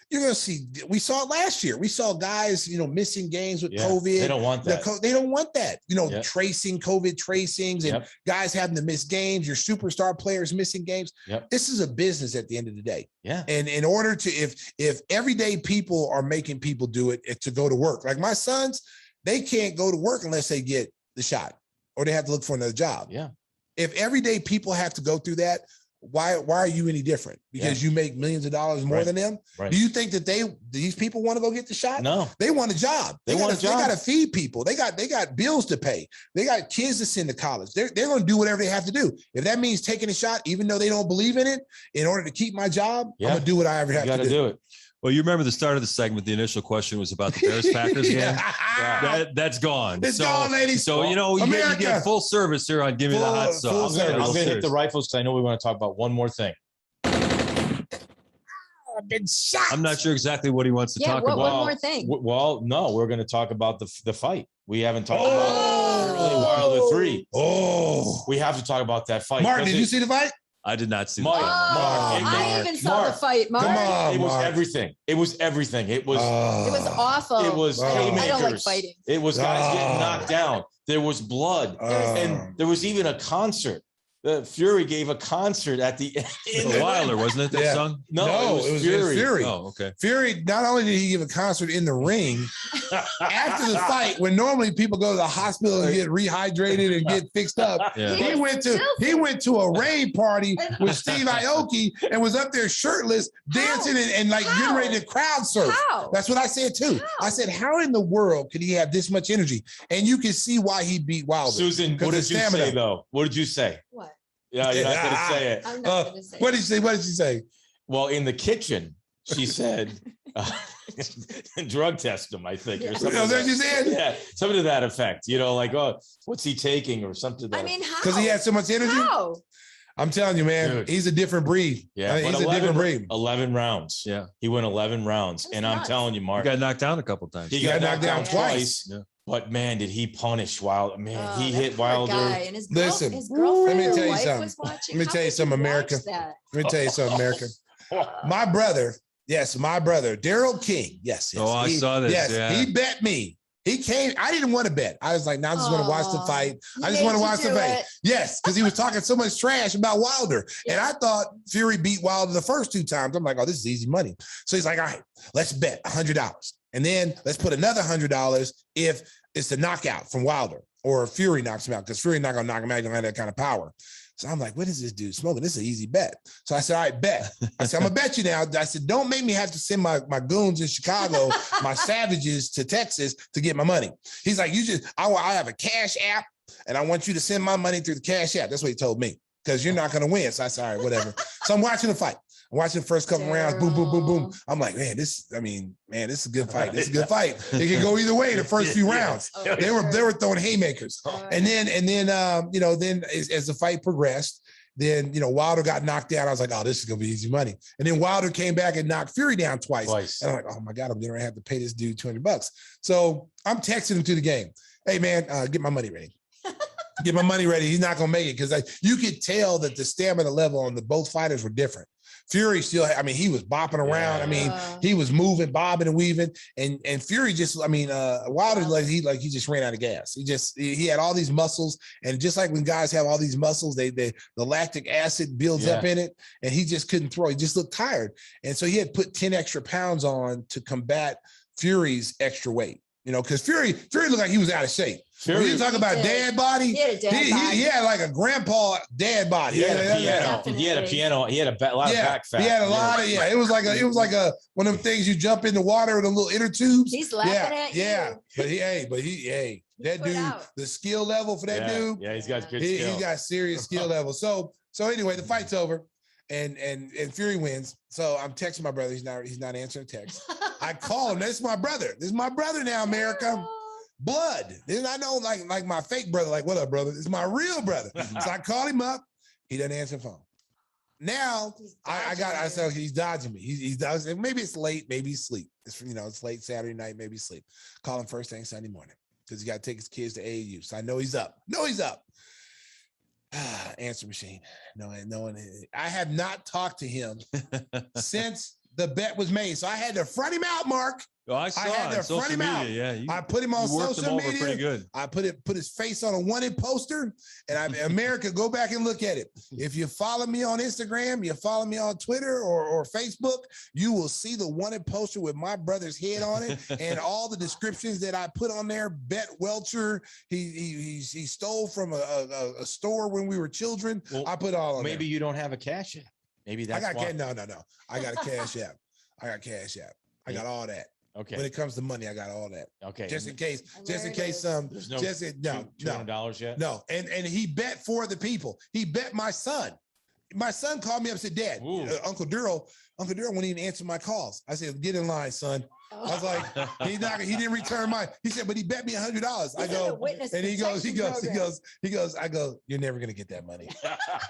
you're going to see, we saw it last year. We saw guys, missing games with COVID. They don't want that. They don't want that, Yep. tracing COVID tracings and Yep. guys having to miss games, your superstar players missing games. Yep. This is a business at the end of the day. Yeah. And in order to, if everyday people are making people do it to go to work, like my sons, they can't go to work unless they get the shot or they have to look for another job. Yeah. If everyday people have to go through that, why are you any different? Because you make millions of dollars more than them? Right. Do you think that these people want to go get the shot? No. They want a job. They want a job. They got to feed people. They got bills to pay. They got kids to send to college. They're going to do whatever they have to do. If that means taking a shot, even though they don't believe in it, in order to keep my job, I'm going to do what I ever have to do. it. Well, you remember the start of the segment. The initial question was about the Bears-Packers game. Yeah. That's gone. It's gone, ladies. So, you get full service here on Give Me the Hot Full Sauce. service. I'm going to hit the rifles because I know we want to talk about one more thing. fucking shots. I'm not sure exactly what he wants to talk about. One more thing. Well, no, we're going to talk about the fight. We haven't talked about early Wilder 3. Oh, We have to talk about that fight. Martin, did you see the fight? I did not see Mark, that. I even saw the fight, Mark. Come on, it was Mark. everything. It was everything. It was It was awful. It was haymakers. I don't like fighting. It was guys getting knocked down. There was blood, and there was even a concert. The Fury gave a concert at the end. The Wilder, wasn't it? That song? No, it was Fury. Oh, okay. Fury, not only did he give a concert in the ring, after the fight, when normally people go to the hospital and get rehydrated and get fixed up, Yeah. he went to a rave party with Steve Aoki and was up there shirtless, dancing and like getting ready to crowd surf. How? That's what I said too. How? I said, how in the world could he have this much energy? And you can see why he beat Wilder. Susan, what did you say though? What did you say? What? Yeah, you're not going to say it. I'm not going to say What did she say? What did she say? Well, in the kitchen, she said, drug test him, I think, or something. Oh, there you said? Yeah, something to that effect. You know, like, oh, what's he taking or something? I mean, how? Because he had so much energy? How? I'm telling you, man, Dude. he's a different breed. Yeah, I mean, but he's a different breed. 11 rounds. Yeah. He went 11 rounds. That's And I'm nuts. telling you, He Mark, got knocked down a couple times. he got knocked down twice. Yeah. But man, did he punish Wilder? Man, he that hit poor Wilder. guy. And his Listen, his girlfriend let me or tell you wife something. was watching. Let me How tell you could something, watch America. that? Let me tell you something, America. My brother, my brother, Daryl King. Yes. Oh, I saw this. Yes, Yeah. he bet me. He came. I didn't want to bet. I was like, no, I'm just going to watch the Aw. fight. He I just made want to you watch the do fight. it. Yes, because he was talking so much trash about Wilder. And I thought Fury beat Wilder the first 2 times. I'm like, oh, this is easy money. So he's like, all right, let's bet $100. And then let's put another $100 if it's the knockout from Wilder or Fury knocks him out, because Fury not going to knock him out. He don't have that kind of power. So I'm like, what is this dude smoking? This is an easy bet. So I said, all right, bet. I said, I'm going to bet you now. I said, don't make me have to send my goons in Chicago, my savages to Texas to get my money. He's like, I have a cash app and I want you to send my money through the cash app. That's what he told me, because you're not going to win. So I said, all right, whatever. So I'm watching the fight. I'm watching the first couple rounds, boom, boom, boom, boom. I'm like, man, this is a good fight. This is a good fight. It can go either way the first few rounds. Oh, They were throwing haymakers. Oh, And then as the fight progressed, then Wilder got knocked down. I was like, oh, this is gonna be easy money. And then Wilder came back and knocked Fury down twice. And I'm like, oh my God, I'm gonna have to pay this dude $200. So I'm texting him to the game. Hey man, get my money ready. Get my money ready. He's not gonna make it, because you could tell that the stamina level on both fighters were different. Fury still, he was bopping around. He was moving, bobbing and weaving, and Fury just, Wilder, he just ran out of gas. He had all these muscles, and just like when guys have all these muscles, the lactic acid builds up in it, and he just couldn't throw. He just looked tired, and so he had put 10 extra pounds on to combat Fury's extra weight. Because Fury looked like he was out of shape. When you talk about dad body, He had a dad body. he had like a grandpa dad body. He had a piano. He had a piano. He had a lot of back fat. He had a lot of It was like a one of them things you jump in the water with a little inner tubes. He's laughing at you. Yeah, but that dude, out. the skill level for that dude. Yeah, he's got good He skill. got serious skill level. So anyway, the fight's over, and Fury wins. So I'm texting my brother. He's not answering text. I call him. This is my brother. This is my brother now, America. Blood. Then I know like my fake brother, like, what up, brother? It's my real brother. So I called him up. He doesn't answer the phone. Now I said, okay, he's dodging me. He's dodging. Maybe it's late, maybe he's asleep. It's late Saturday night, maybe he's asleep. Call him first thing Sunday morning, because he got to take his kids to AAU. So I know he's up. Answer machine. No one. I have not talked to him since the bet was made. So I had to front him out, Mark. Oh, I saw had on to front social him out. media. Yeah, I put him on you worked social him over media. pretty good. I put his face on a wanted poster, and America, go back and look at it. If you follow me on Instagram, you follow me on Twitter or Facebook, you will see the wanted poster with my brother's head on it, and all the descriptions that I put on there. Bet Welcher, he stole from a store when we were children. Well, I put all on maybe there. you don't have a cash app. Maybe that's why. No. I got a cash app. I got all that. Okay. When it comes to money, I got all that. Okay. Just in case. There's no $200 yet? No. And he bet for the people. He bet my son. my son called me up and said, Dad, Uncle Daryl wouldn't even answer my calls. I said, get in line, son. I was like, he didn't return mine. He said, but he bet me $100. I go, and he goes, I go, you're never going to get that money.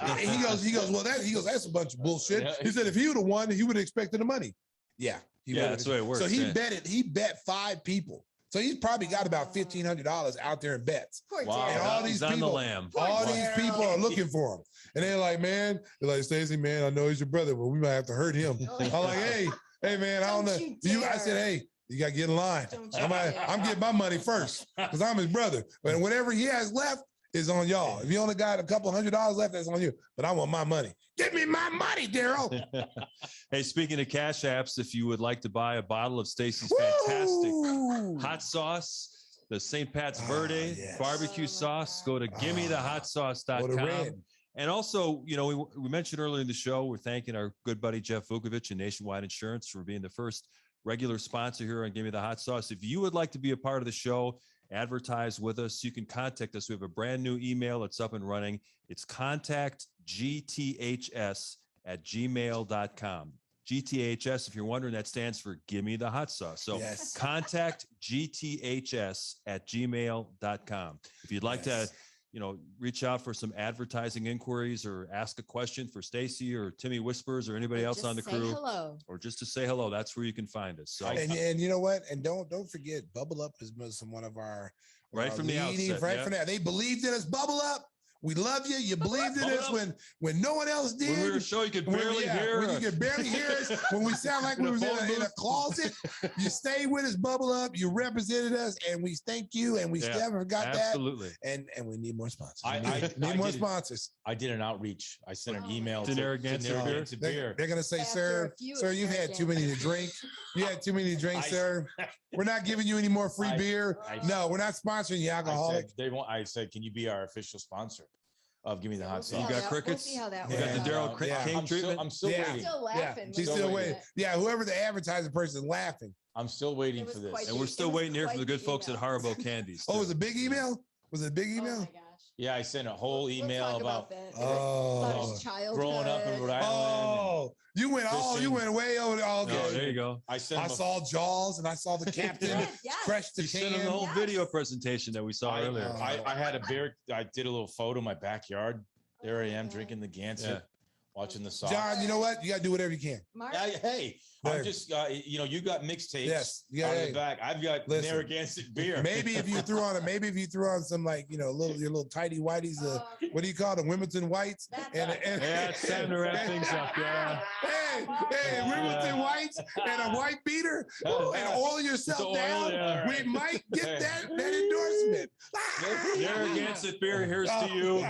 And he goes, that's a bunch of bullshit. Yeah. He said, if he would have won, he would have expected the money. Yeah. That's the way it works. So he bet 5 people. So he's probably got about $1,500 out there in bets. Wow. And all these people, these people are looking for him. And they're like, man, Stacey, man, I know he's your brother, but we might have to hurt him. I'm like, hey, man, I don't know. I said, hey, you got to get in line. I'm getting my money first because I'm his brother. But whatever he has left is on y'all. If you only got a couple $100 left, that's on you. But I want my money. Give me my money, Daryl. Hey, speaking of cash apps, if you would like to buy a bottle of Stacey's fantastic hot sauce, the St. Pat's Verde barbecue sauce, go to gimmethehotsauce.com. And also, we mentioned earlier in the show, we're thanking our good buddy Jeff Vukovic and Nationwide Insurance for being the first regular sponsor here on Give Me the Hot Sauce. If you would like to be a part of the show, advertise with us, you can contact us. We have a brand new email that's up and running. It's contactgths@gmail.com. GTHS, if you're wondering, that stands for Give Me the Hot Sauce. So contactgths@gmail.com. If you'd like to, reach out for some advertising inquiries or ask a question for Stacey or Timmy Whispers or anybody else on the crew, or just to say hello, that's where you can find us. So, and you know what? And don't forget, Bubble Up is one of our from the outset. From that, they believed in us. Bubble Up. We love you. You believed in us when no one else did. When we were showing, you could barely hear us. When you could barely hear us. When we sound like we was in a closet. You stayed with us, Bubble Up. You represented us, and we thank you, and we still haven't forgot that. Absolutely. And we need more sponsors. I need more sponsors. I did an outreach. I sent an email to Narragansett Beer. They're going to say, sir, you've had too many to drink. You had too many to drink, sir. We're not giving you any more free beer. No, we're not sponsoring you, alcoholic. I said, can you be our official sponsor of Give Me the Hot Sauce? You got crickets? We'll see how that You got the Daryl King treatment? I'm still waiting. Still laughing. She's still waiting. Yeah, whoever the advertising person is laughing. I'm still waiting for this. And we're still waiting here for the good folks at Haribo Candies. Oh, was it a big email? Was it a big email? Oh my gosh. Yeah, I sent a whole email about growing up in Rhode Island. Oh, you went way over there. Okay. Oh, there you go. I saw Jaws and I saw the captain crush the You can. sent him the whole video presentation that we saw earlier. I had a beer. I did a little photo in my backyard. There I am drinking the Gansett, watching the sauce. John, you know what? You got to do whatever you can. Hey, I'm just, you got mixtapes. Yes. Out of the back. I've got Narragansett beer. Maybe if you threw on some your little tidy whiteys, what do you call them? Wilmington whites. It's time to wrap things up. Yeah. Hey, Wilmington whites and a white beater and oil yourself down. We might get that endorsement. Narragansett beer, here's to you.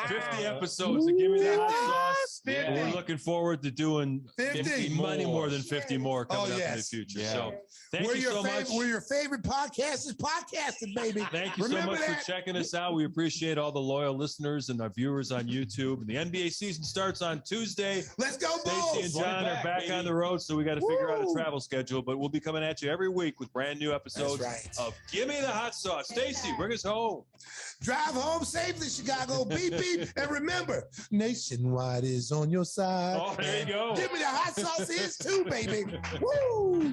50 episodes to Give Me the Hot Sauce. We're looking forward to doing 50 many more than 50 more coming up in the future. Yeah. So thank you so much. We're your favorite podcasters podcasting, baby. Thank you so much for checking us out. We appreciate all the loyal listeners and our viewers on YouTube. The NBA season starts on Tuesday. Let's go, Stacey and John are back on the road, so we got to figure out a travel schedule, but we'll be coming at you every week with brand new episodes of Give Me the Hot Sauce. Stacey, bring us home. Drive home safely, Chicago. Beep, beep. And remember, Nationwide is on your side. Oh, there you go. Give Me the Hot Sauce is too, baby. Woo!